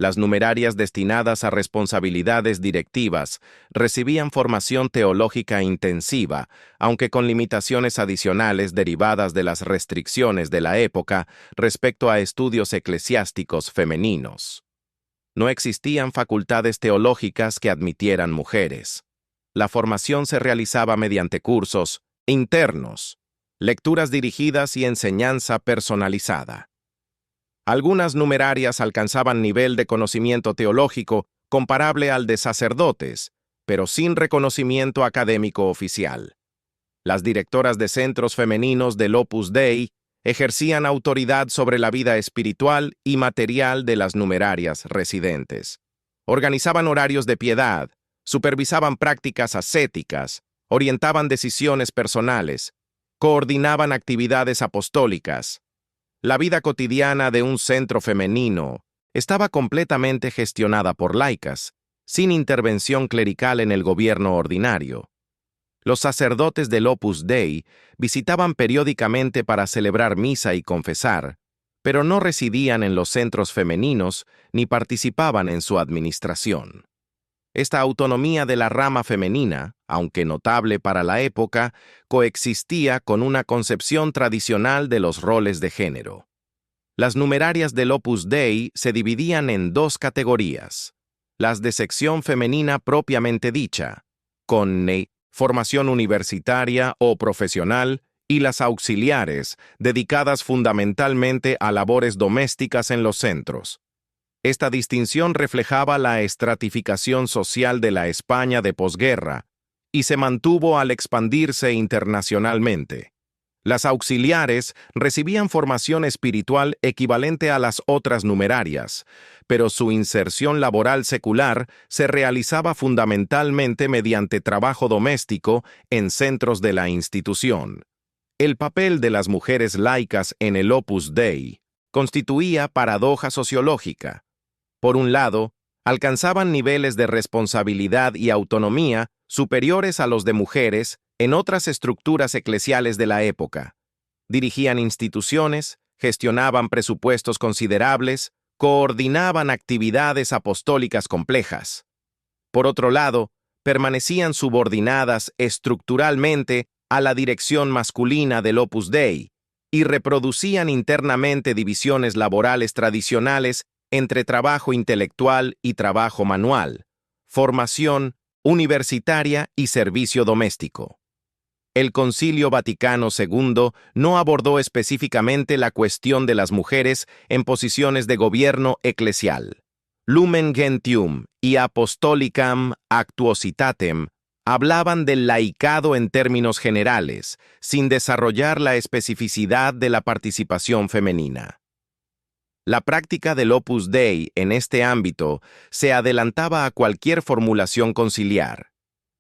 Las numerarias destinadas a responsabilidades directivas recibían formación teológica intensiva, aunque con limitaciones adicionales derivadas de las restricciones de la época respecto a estudios eclesiásticos femeninos. No existían facultades teológicas que admitieran mujeres. La formación se realizaba mediante cursos internos, lecturas dirigidas y enseñanza personalizada. Algunas numerarias alcanzaban nivel de conocimiento teológico comparable al de sacerdotes, pero sin reconocimiento académico oficial. Las directoras de centros femeninos del Opus Dei ejercían autoridad sobre la vida espiritual y material de las numerarias residentes. Organizaban horarios de piedad, supervisaban prácticas ascéticas, orientaban decisiones personales, coordinaban actividades apostólicas. La vida cotidiana de un centro femenino estaba completamente gestionada por laicas, sin intervención clerical en el gobierno ordinario. Los sacerdotes del Opus Dei visitaban periódicamente para celebrar misa y confesar, pero no residían en los centros femeninos ni participaban en su administración. Esta autonomía de la rama femenina, aunque notable para la época, coexistía con una concepción tradicional de los roles de género. Las numerarias del Opus Dei se dividían en dos categorías: las de sección femenina propiamente dicha, con formación universitaria o profesional, y las auxiliares, dedicadas fundamentalmente a labores domésticas en los centros. Esta distinción reflejaba la estratificación social de la España de posguerra y se mantuvo al expandirse internacionalmente. Las auxiliares recibían formación espiritual equivalente a las otras numerarias, pero su inserción laboral secular se realizaba fundamentalmente mediante trabajo doméstico en centros de la institución. El papel de las mujeres laicas en el Opus Dei constituía paradoja sociológica. Por un lado, alcanzaban niveles de responsabilidad y autonomía superiores a los de mujeres en otras estructuras eclesiales de la época. Dirigían instituciones, gestionaban presupuestos considerables, coordinaban actividades apostólicas complejas. Por otro lado, permanecían subordinadas estructuralmente a la dirección masculina del Opus Dei y reproducían internamente divisiones laborales tradicionales entre trabajo intelectual y trabajo manual, formación universitaria y servicio doméstico. El Concilio Vaticano II no abordó específicamente la cuestión de las mujeres en posiciones de gobierno eclesial. Lumen Gentium y Apostolicam Actuositatem hablaban del laicado en términos generales, sin desarrollar la especificidad de la participación femenina. La práctica del Opus Dei en este ámbito se adelantaba a cualquier formulación conciliar,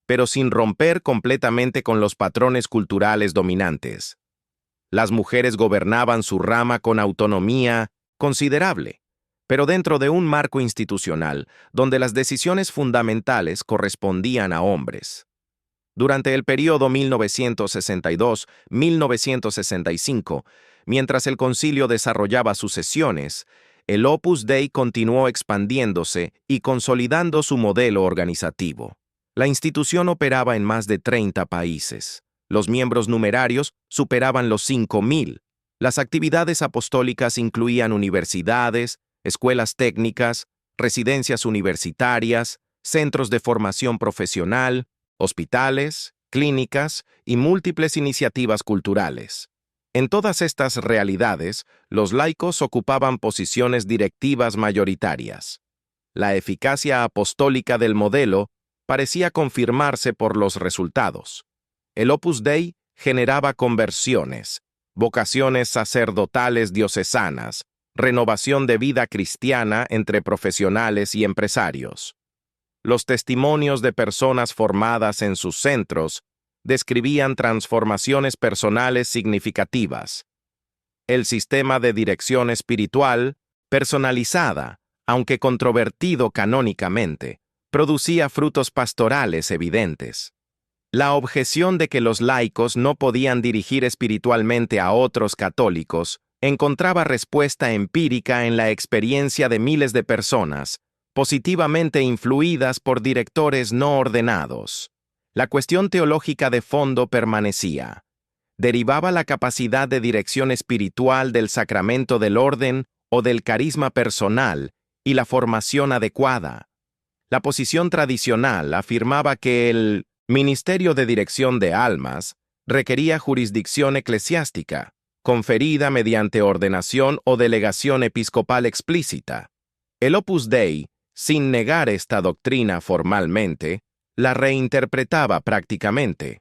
pero sin romper completamente con los patrones culturales dominantes. Las mujeres gobernaban su rama con autonomía considerable, pero dentro de un marco institucional donde las decisiones fundamentales correspondían a hombres. Durante el período 1962-1965, mientras el concilio desarrollaba sus sesiones, el Opus Dei continuó expandiéndose y consolidando su modelo organizativo. La institución operaba en más de 30 países. Los miembros numerarios superaban los 5.000. Las actividades apostólicas incluían universidades, escuelas técnicas, residencias universitarias, centros de formación profesional, hospitales, clínicas y múltiples iniciativas culturales. En todas estas realidades, los laicos ocupaban posiciones directivas mayoritarias. La eficacia apostólica del modelo parecía confirmarse por los resultados. El Opus Dei generaba conversiones, vocaciones sacerdotales diocesanas, renovación de vida cristiana entre profesionales y empresarios. Los testimonios de personas formadas en sus centros describían transformaciones personales significativas. El sistema de dirección espiritual, personalizada, aunque controvertido canónicamente, producía frutos pastorales evidentes. La objeción de que los laicos no podían dirigir espiritualmente a otros católicos encontraba respuesta empírica en la experiencia de miles de personas, positivamente influidas por directores no ordenados. La cuestión teológica de fondo permanecía. ¿Derivaba la capacidad de dirección espiritual del sacramento del orden o del carisma personal y la formación adecuada? La posición tradicional afirmaba que el ministerio de dirección de almas requería jurisdicción eclesiástica, conferida mediante ordenación o delegación episcopal explícita. El Opus Dei, sin negar esta doctrina formalmente, la reinterpretaba prácticamente.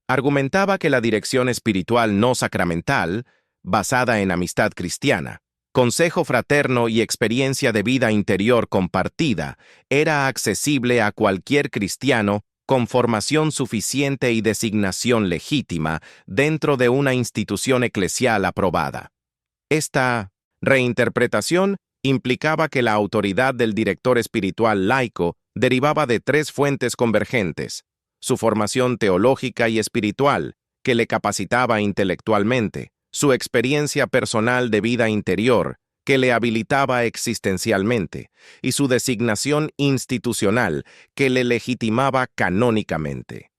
Argumentaba que la dirección espiritual no sacramental, basada en amistad cristiana, consejo fraterno y experiencia de vida interior compartida, era accesible a cualquier cristiano con formación suficiente y designación legítima dentro de una institución eclesial aprobada. Esta reinterpretación implicaba que la autoridad del director espiritual laico derivaba de tres fuentes convergentes: su formación teológica y espiritual, que le capacitaba intelectualmente, su experiencia personal de vida interior, que le habilitaba existencialmente, y su designación institucional, que le legitimaba canónicamente.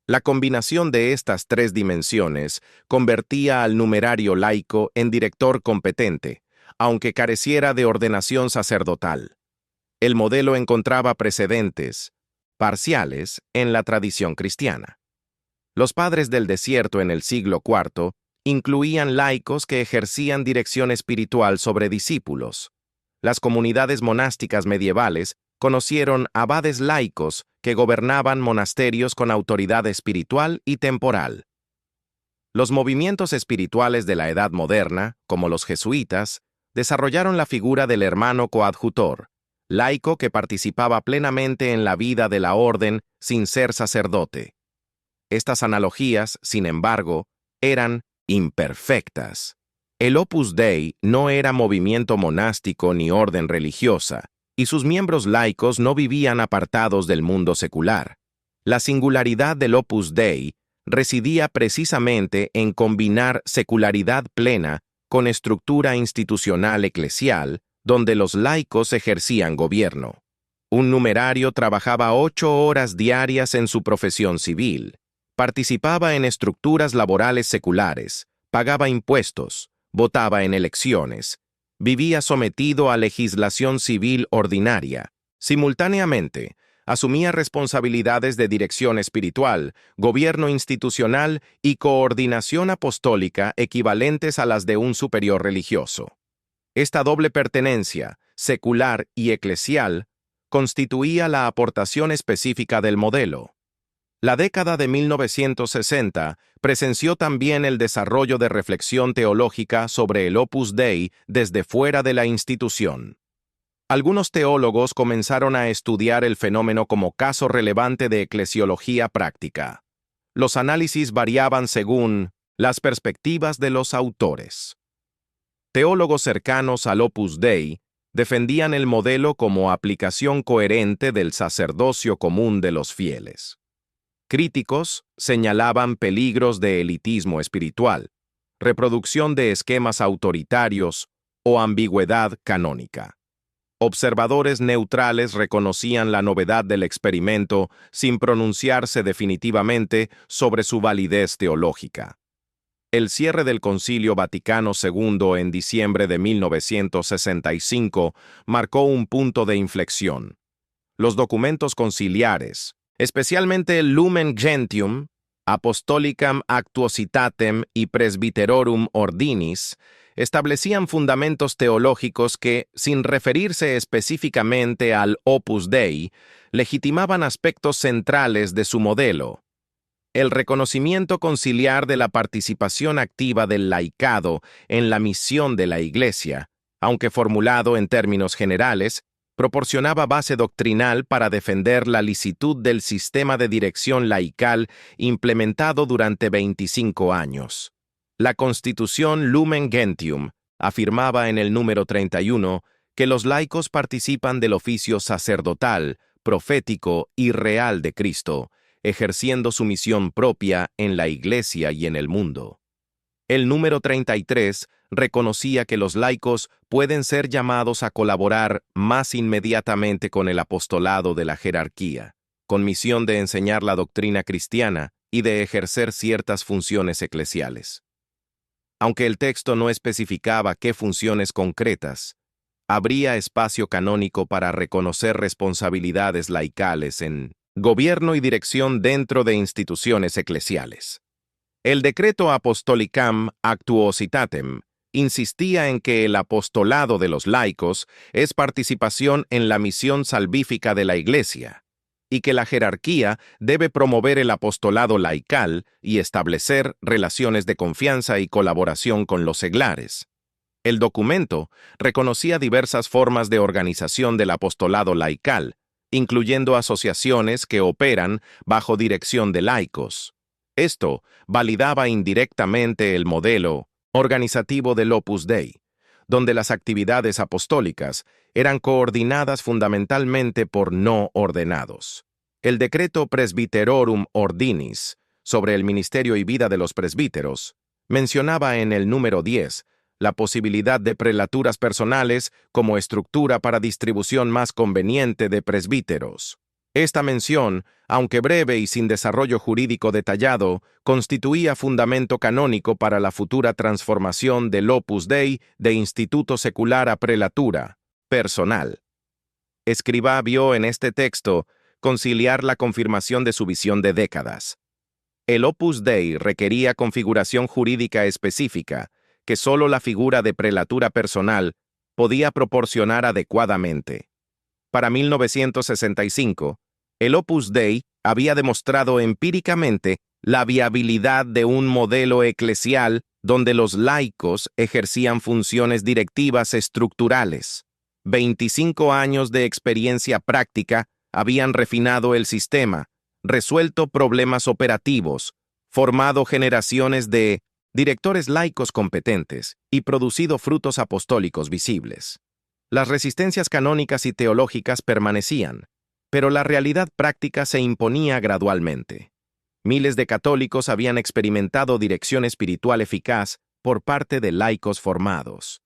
La combinación de estas tres dimensiones convertía al numerario laico en director competente, aunque careciera de ordenación sacerdotal. El modelo encontraba precedentes parciales en la tradición cristiana. Los padres del desierto en el siglo IV incluían laicos que ejercían dirección espiritual sobre discípulos. Las comunidades monásticas medievales conocieron abades laicos que gobernaban monasterios con autoridad espiritual y temporal. Los movimientos espirituales de la Edad Moderna, como los jesuitas, desarrollaron la figura del hermano coadjutor, laico que participaba plenamente en la vida de la orden sin ser sacerdote. Estas analogías, sin embargo, eran imperfectas. El Opus Dei no era movimiento monástico ni orden religiosa, y sus miembros laicos no vivían apartados del mundo secular. La singularidad del Opus Dei residía precisamente en combinar secularidad plena con estructura institucional eclesial, donde los laicos ejercían gobierno. Un numerario trabajaba 8 horas diarias en su profesión civil, participaba en estructuras laborales seculares, pagaba impuestos, votaba en elecciones, vivía sometido a legislación civil ordinaria. Simultáneamente, asumía responsabilidades de dirección espiritual, gobierno institucional y coordinación apostólica equivalentes a las de un superior religioso. Esta doble pertenencia, secular y eclesial, constituía la aportación específica del modelo. La década de 1960 presenció también el desarrollo de reflexión teológica sobre el Opus Dei desde fuera de la institución. Algunos teólogos comenzaron a estudiar el fenómeno como caso relevante de eclesiología práctica. Los análisis variaban según Las perspectivas de los autores. Teólogos cercanos al Opus Dei defendían el modelo como aplicación coherente del sacerdocio común de los fieles. Críticos señalaban peligros de elitismo espiritual, reproducción de esquemas autoritarios o ambigüedad canónica. Observadores neutrales reconocían la novedad del experimento sin pronunciarse definitivamente sobre su validez teológica. El cierre del Concilio Vaticano II en diciembre de 1965 marcó un punto de inflexión. Los documentos conciliares, especialmente el Lumen Gentium, Apostolicam Actuositatem y Presbyterorum Ordinis, establecían fundamentos teológicos que, sin referirse específicamente al Opus Dei, legitimaban aspectos centrales de su modelo. El reconocimiento conciliar de la participación activa del laicado en la misión de la Iglesia, aunque formulado en términos generales, proporcionaba base doctrinal para defender la licitud del sistema de dirección laical implementado durante 25 años. La Constitución Lumen Gentium afirmaba en el número 31 que los laicos participan del oficio sacerdotal, profético y real de Cristo, ejerciendo su misión propia en la Iglesia y en el mundo. El número 33 reconocía que los laicos pueden ser llamados a colaborar más inmediatamente con el apostolado de la jerarquía, con misión de enseñar la doctrina cristiana y de ejercer ciertas funciones eclesiales. Aunque el texto no especificaba qué funciones concretas, habría espacio canónico para reconocer responsabilidades laicales en gobierno y dirección dentro de instituciones eclesiales. El decreto Apostolicam Actuositatem insistía en que el apostolado de los laicos es participación en la misión salvífica de la Iglesia, y que la jerarquía debe promover el apostolado laical y establecer relaciones de confianza y colaboración con los seglares. El documento reconocía diversas formas de organización del apostolado laical, incluyendo asociaciones que operan bajo dirección de laicos. Esto validaba indirectamente el modelo organizativo del Opus Dei, donde las actividades apostólicas eran coordinadas fundamentalmente por no ordenados. El decreto Presbyterorum Ordinis sobre el ministerio y vida de los presbíteros mencionaba en el número 10 la posibilidad de prelaturas personales como estructura para distribución más conveniente de presbíteros. Esta mención, aunque breve y sin desarrollo jurídico detallado, constituía fundamento canónico para la futura transformación del Opus Dei de instituto secular a prelatura personal. Escrivá vio en este texto conciliar la confirmación de su visión de décadas. El Opus Dei requería configuración jurídica específica, que solo la figura de prelatura personal podía proporcionar adecuadamente. Para 1965, el Opus Dei había demostrado empíricamente la viabilidad de un modelo eclesial donde los laicos ejercían funciones directivas estructurales. 25 años de experiencia práctica habían refinado el sistema, resuelto problemas operativos, formado generaciones de directores laicos competentes y producido frutos apostólicos visibles. Las resistencias canónicas y teológicas permanecían, pero la realidad práctica se imponía gradualmente. Miles de católicos habían experimentado dirección espiritual eficaz por parte de laicos formados.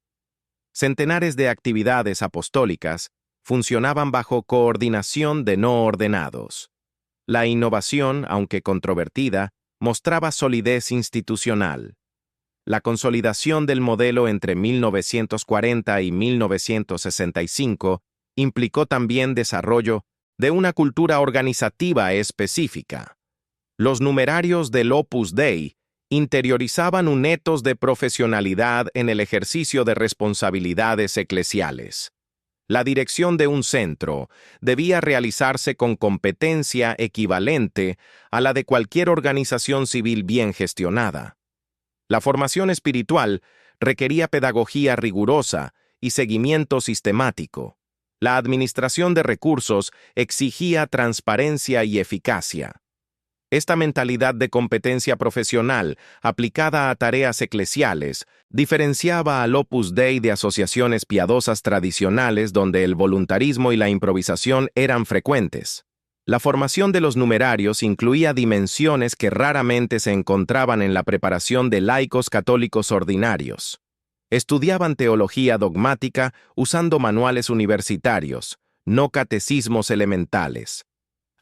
Centenares de actividades apostólicas funcionaban bajo coordinación de no ordenados. La innovación, aunque controvertida, mostraba solidez institucional. La consolidación del modelo entre 1940 y 1965 implicó también desarrollo de una cultura organizativa específica. Los numerarios del Opus Dei interiorizaban un ethos de profesionalidad en el ejercicio de responsabilidades eclesiales. La dirección de un centro debía realizarse con competencia equivalente a la de cualquier organización civil bien gestionada. La formación espiritual requería pedagogía rigurosa y seguimiento sistemático. La administración de recursos exigía transparencia y eficacia. Esta mentalidad de competencia profesional, aplicada a tareas eclesiales, diferenciaba al Opus Dei de asociaciones piadosas tradicionales donde el voluntarismo y la improvisación eran frecuentes. La formación de los numerarios incluía dimensiones que raramente se encontraban en la preparación de laicos católicos ordinarios. Estudiaban teología dogmática usando manuales universitarios, no catecismos elementales.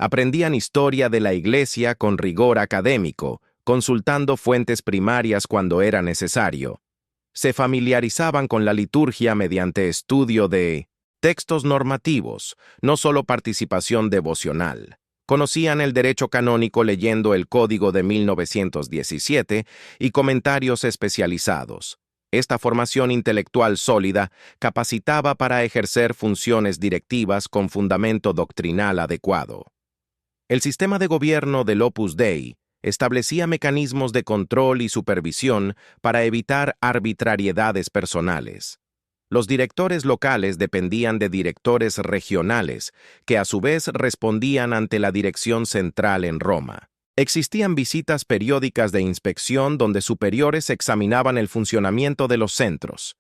Aprendían historia de la Iglesia con rigor académico, consultando fuentes primarias cuando era necesario. Se familiarizaban con la liturgia mediante estudio de textos normativos, no solo participación devocional. Conocían el derecho canónico leyendo el Código de 1917 y comentarios especializados. Esta formación intelectual sólida capacitaba para ejercer funciones directivas con fundamento doctrinal adecuado. El sistema de gobierno del Opus Dei establecía mecanismos de control y supervisión para evitar arbitrariedades personales. Los directores locales dependían de directores regionales, que a su vez respondían ante la dirección central en Roma. Existían visitas periódicas de inspección donde superiores examinaban el funcionamiento de los centros.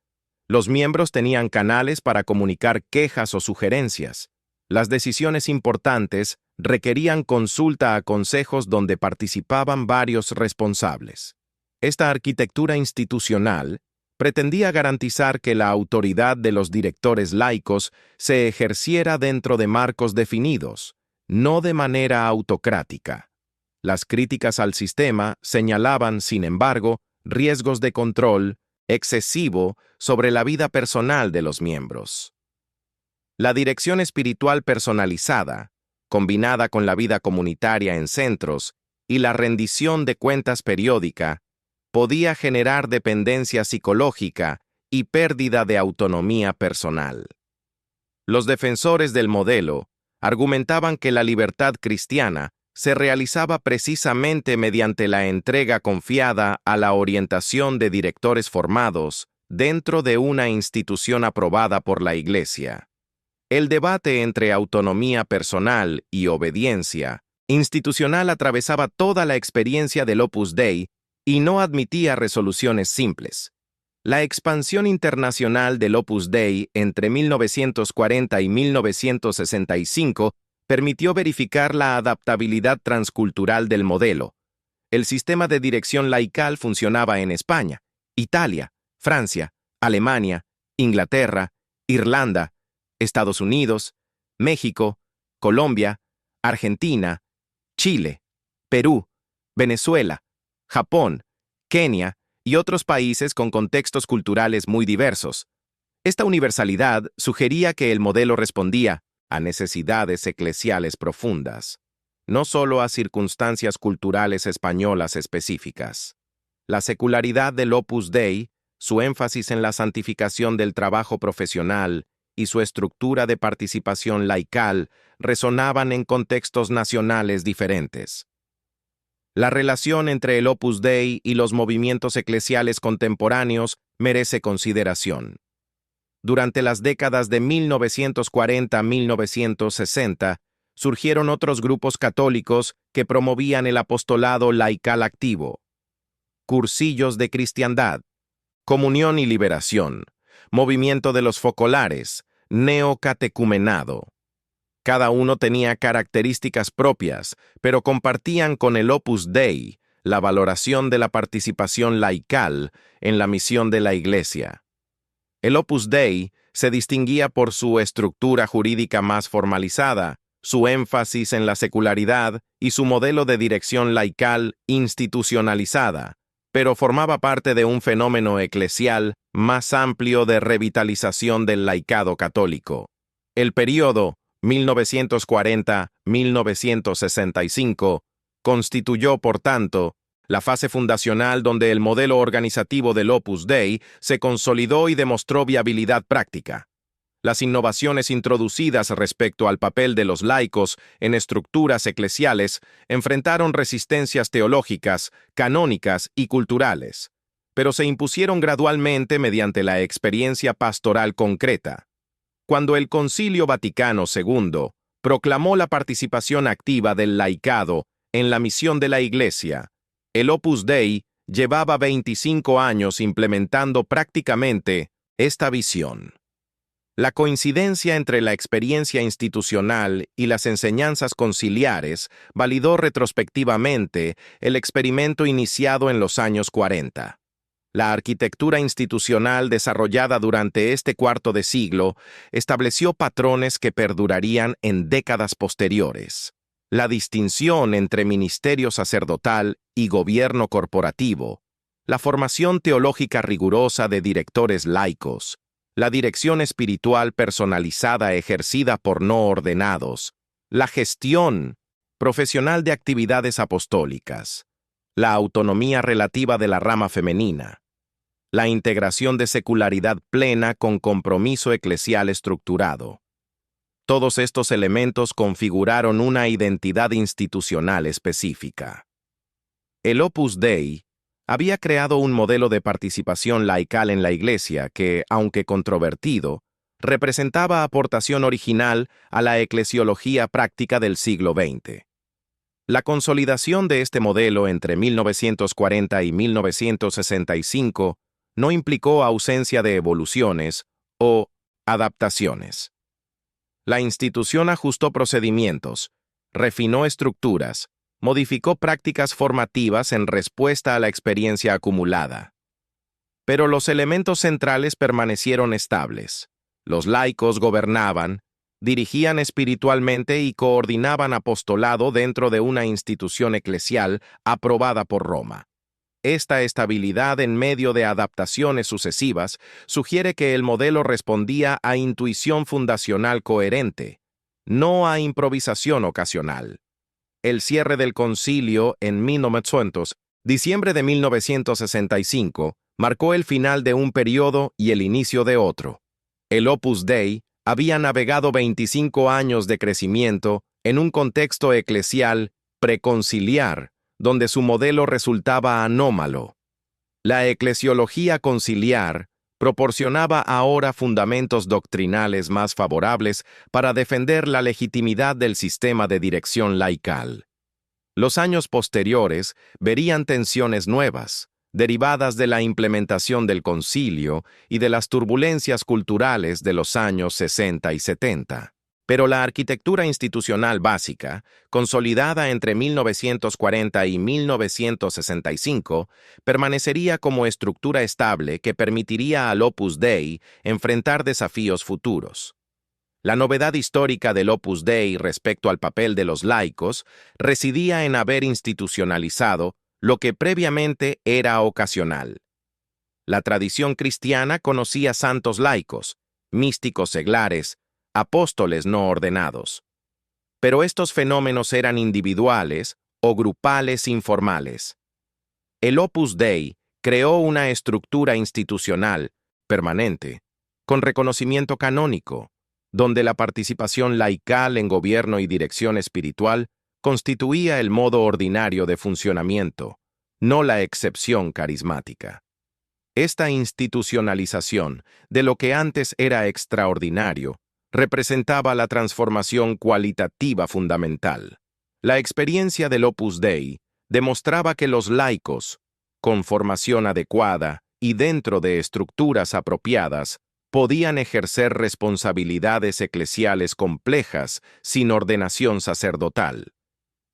Los miembros tenían canales para comunicar quejas o sugerencias. Las decisiones importantes requerían consulta a consejos donde participaban varios responsables. Esta arquitectura institucional pretendía garantizar que la autoridad de los directores laicos se ejerciera dentro de marcos definidos, no de manera autocrática. Las críticas al sistema señalaban, sin embargo, riesgos de control excesivo sobre la vida personal de los miembros. La dirección espiritual personalizada, combinada con la vida comunitaria en centros y la rendición de cuentas periódica, podía generar dependencia psicológica y pérdida de autonomía personal. Los defensores del modelo argumentaban que la libertad cristiana se realizaba precisamente mediante la entrega confiada a la orientación de directores formados dentro de una institución aprobada por la Iglesia. El debate entre autonomía personal y obediencia institucional atravesaba toda la experiencia del Opus Dei y no admitía resoluciones simples. La expansión internacional del Opus Dei entre 1940 y 1965 permitió verificar la adaptabilidad transcultural del modelo. El sistema de dirección laical funcionaba en España, Italia, Francia, Alemania, Inglaterra, Irlanda, Estados Unidos, México, Colombia, Argentina, Chile, Perú, Venezuela, Japón, Kenia y otros países con contextos culturales muy diversos. Esta universalidad sugería que el modelo respondía a necesidades eclesiales profundas, no solo a circunstancias culturales españolas específicas. La secularidad del Opus Dei, su énfasis en la santificación del trabajo profesional y su estructura de participación laical resonaban en contextos nacionales diferentes. La relación entre el Opus Dei y los movimientos eclesiales contemporáneos merece consideración. Durante las décadas de 1940 a 1960, surgieron otros grupos católicos que promovían el apostolado laical activo. Cursillos de cristiandad, comunión y liberación, movimiento de los focolares, neocatecumenado. Cada uno tenía características propias, pero compartían con el Opus Dei la valoración de la participación laical en la misión de la Iglesia. El Opus Dei se distinguía por su estructura jurídica más formalizada, su énfasis en la secularidad y su modelo de dirección laical institucionalizada, pero formaba parte de un fenómeno eclesial más amplio de revitalización del laicado católico. El período 1940-1965 constituyó, por tanto, la fase fundacional donde el modelo organizativo del Opus Dei se consolidó y demostró viabilidad práctica. Las innovaciones introducidas respecto al papel de los laicos en estructuras eclesiales enfrentaron resistencias teológicas, canónicas y culturales, pero se impusieron gradualmente mediante la experiencia pastoral concreta. Cuando el Concilio Vaticano II proclamó la participación activa del laicado En la misión de la Iglesia, el Opus Dei llevaba 25 años implementando prácticamente esta visión. La coincidencia entre la experiencia institucional y las enseñanzas conciliares validó retrospectivamente el experimento iniciado en los años 40. La arquitectura institucional desarrollada durante este cuarto de siglo estableció patrones que perdurarían en décadas posteriores. La distinción entre ministerio sacerdotal y gobierno corporativo, la formación teológica rigurosa de directores laicos, la dirección espiritual personalizada ejercida por no ordenados, la gestión profesional de actividades apostólicas, la autonomía relativa de la rama femenina, la integración de secularidad plena con compromiso eclesial estructurado. Todos estos elementos configuraron una identidad institucional específica. El Opus Dei había creado un modelo de participación laical en la Iglesia que, aunque controvertido, representaba aportación original a la eclesiología práctica del siglo XX. La consolidación de este modelo entre 1940 y 1965 no implicó ausencia de evoluciones o adaptaciones. La institución ajustó procedimientos, refinó estructuras, modificó prácticas formativas en respuesta a la experiencia acumulada. Pero los elementos centrales permanecieron estables. Los laicos gobernaban, dirigían espiritualmente y coordinaban apostolado dentro de una institución eclesial aprobada por Roma. Esta estabilidad en medio de adaptaciones sucesivas sugiere que el modelo respondía a intuición fundacional coherente, no a improvisación ocasional. El cierre del concilio en 1900, diciembre de 1965, marcó el final de un periodo y el inicio de otro. El Opus Dei había navegado 25 años de crecimiento en un contexto eclesial preconciliar, donde su modelo resultaba anómalo. La eclesiología conciliar proporcionaba ahora fundamentos doctrinales más favorables para defender la legitimidad del sistema de dirección laical. Los años posteriores verían tensiones nuevas, derivadas de la implementación del concilio y de las turbulencias culturales de los años 60 y 70. Pero la arquitectura institucional básica, consolidada entre 1940 y 1965, permanecería como estructura estable que permitiría al Opus Dei enfrentar desafíos futuros. La novedad histórica del Opus Dei respecto al papel de los laicos residía en haber institucionalizado lo que previamente era ocasional. La tradición cristiana conocía santos laicos, místicos seglares, apóstoles no ordenados. Pero estos fenómenos eran individuales o grupales informales. El Opus Dei creó una estructura institucional, permanente, con reconocimiento canónico, donde la participación laical en gobierno y dirección espiritual constituía el modo ordinario de funcionamiento, no la excepción carismática. Esta institucionalización de lo que antes era extraordinario representaba la transformación cualitativa fundamental. La experiencia del Opus Dei demostraba que los laicos, con formación adecuada y dentro de estructuras apropiadas, podían ejercer responsabilidades eclesiales complejas sin ordenación sacerdotal.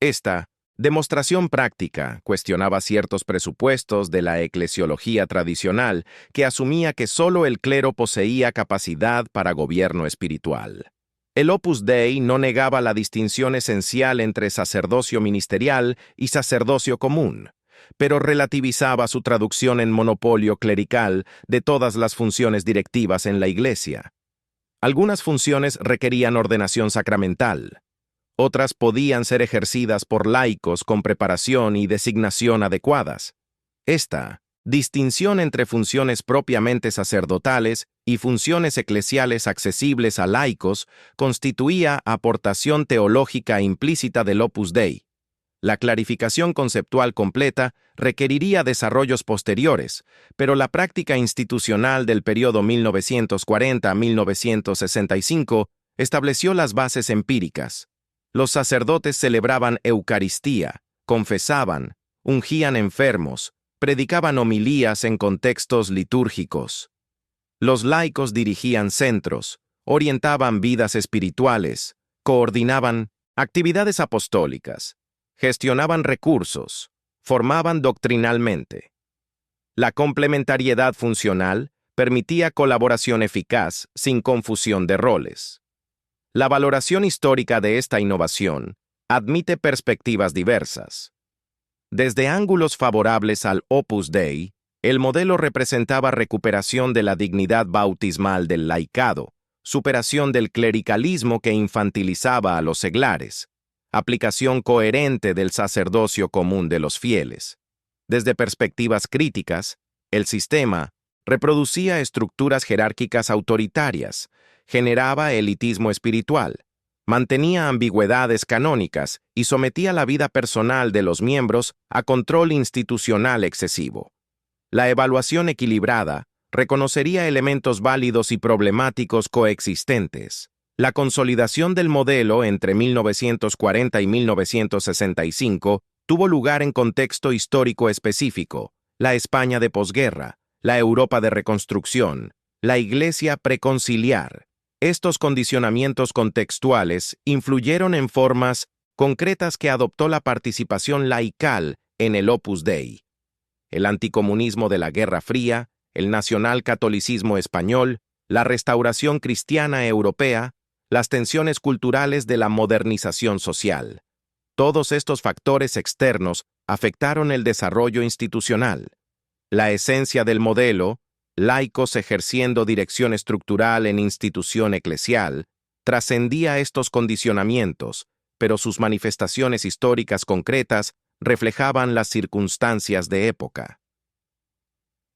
Esta demostración práctica cuestionaba ciertos presupuestos de la eclesiología tradicional que asumía que solo el clero poseía capacidad para gobierno espiritual. El Opus Dei no negaba la distinción esencial entre sacerdocio ministerial y sacerdocio común, pero relativizaba su traducción en monopolio clerical de todas las funciones directivas en la Iglesia. Algunas funciones requerían ordenación sacramental. Otras podían ser ejercidas por laicos con preparación y designación adecuadas. Esta distinción entre funciones propiamente sacerdotales y funciones eclesiales accesibles a laicos constituía aportación teológica implícita del Opus Dei. La clarificación conceptual completa requeriría desarrollos posteriores, pero la práctica institucional del periodo 1940 a 1965 estableció las bases empíricas. Los sacerdotes celebraban Eucaristía, confesaban, ungían enfermos, predicaban homilías en contextos litúrgicos. Los laicos dirigían centros, orientaban vidas espirituales, coordinaban actividades apostólicas, gestionaban recursos, formaban doctrinalmente. La complementariedad funcional permitía colaboración eficaz sin confusión de roles. La valoración histórica de esta innovación admite perspectivas diversas. Desde ángulos favorables al Opus Dei, el modelo representaba recuperación de la dignidad bautismal del laicado, superación del clericalismo que infantilizaba a los seglares, aplicación coherente del sacerdocio común de los fieles. Desde perspectivas críticas, el sistema reproducía estructuras jerárquicas autoritarias, generaba elitismo espiritual, mantenía ambigüedades canónicas y sometía la vida personal de los miembros a control institucional excesivo. La evaluación equilibrada reconocería elementos válidos y problemáticos coexistentes. La consolidación del modelo entre 1940 y 1965 tuvo lugar en contexto histórico específico: la España de posguerra, la Europa de reconstrucción, la Iglesia preconciliar. Estos condicionamientos contextuales influyeron en formas concretas que adoptó la participación laical en el Opus Dei. El anticomunismo de la Guerra Fría, el nacionalcatolicismo español, la restauración cristiana europea, las tensiones culturales de la modernización social. Todos estos factores externos afectaron el desarrollo institucional. La esencia del modelo, laicos ejerciendo dirección estructural en institución eclesial, trascendía estos condicionamientos, pero sus manifestaciones históricas concretas reflejaban las circunstancias de época.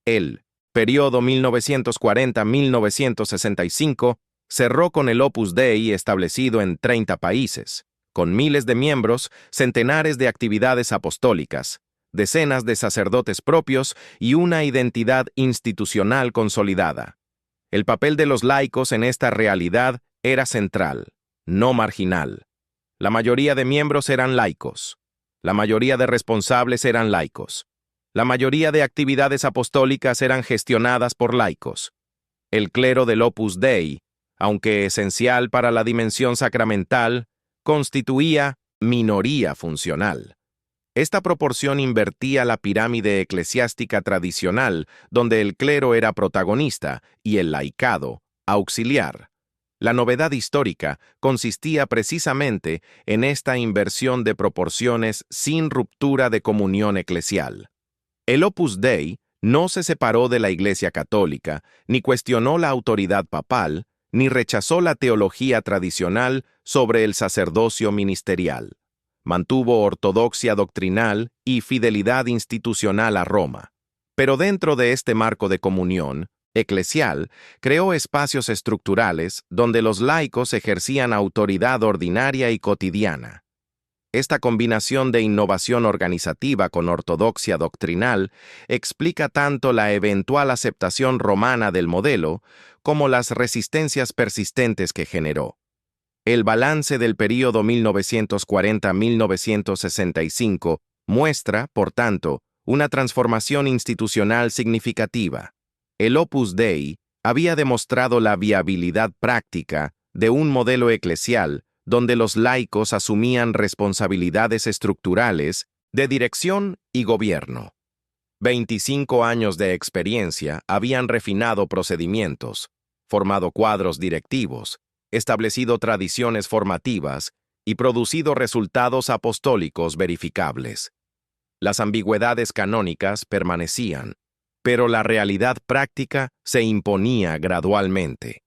El periodo 1940-1965 cerró con el Opus Dei establecido en 30 países, con miles de miembros, centenares de actividades apostólicas, decenas de sacerdotes propios y una identidad institucional consolidada. El papel de los laicos en esta realidad era central, no marginal. La mayoría de miembros eran laicos. La mayoría de responsables eran laicos. La mayoría de actividades apostólicas eran gestionadas por laicos. El clero del Opus Dei, aunque esencial para la dimensión sacramental, constituía minoría funcional. Esta proporción invertía la pirámide eclesiástica tradicional, donde el clero era protagonista y el laicado, auxiliar. La novedad histórica consistía precisamente en esta inversión de proporciones sin ruptura de comunión eclesial. El Opus Dei no se separó de la Iglesia Católica, ni cuestionó la autoridad papal, ni rechazó la teología tradicional sobre el sacerdocio ministerial. Mantuvo ortodoxia doctrinal y fidelidad institucional a Roma. Pero dentro de este marco de comunión eclesial, creó espacios estructurales donde los laicos ejercían autoridad ordinaria y cotidiana. Esta combinación de innovación organizativa con ortodoxia doctrinal explica tanto la eventual aceptación romana del modelo como las resistencias persistentes que generó. El balance del período 1940-1965 muestra, por tanto, una transformación institucional significativa. El Opus Dei había demostrado la viabilidad práctica de un modelo eclesial donde los laicos asumían responsabilidades estructurales de dirección y gobierno. 25 años de experiencia habían refinado procedimientos, formado cuadros directivos, establecido tradiciones formativas y producido resultados apostólicos verificables. Las ambigüedades canónicas permanecían, pero la realidad práctica se imponía gradualmente.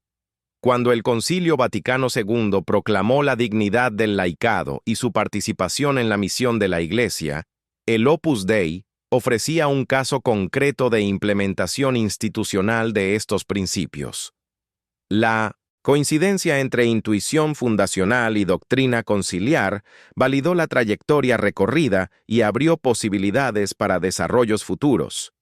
Cuando el Concilio Vaticano II proclamó la dignidad del laicado y su participación en la misión de la Iglesia, el Opus Dei ofrecía un caso concreto de implementación institucional de estos principios. La coincidencia entre intuición fundacional y doctrina conciliar validó la trayectoria recorrida y abrió posibilidades para desarrollos futuros.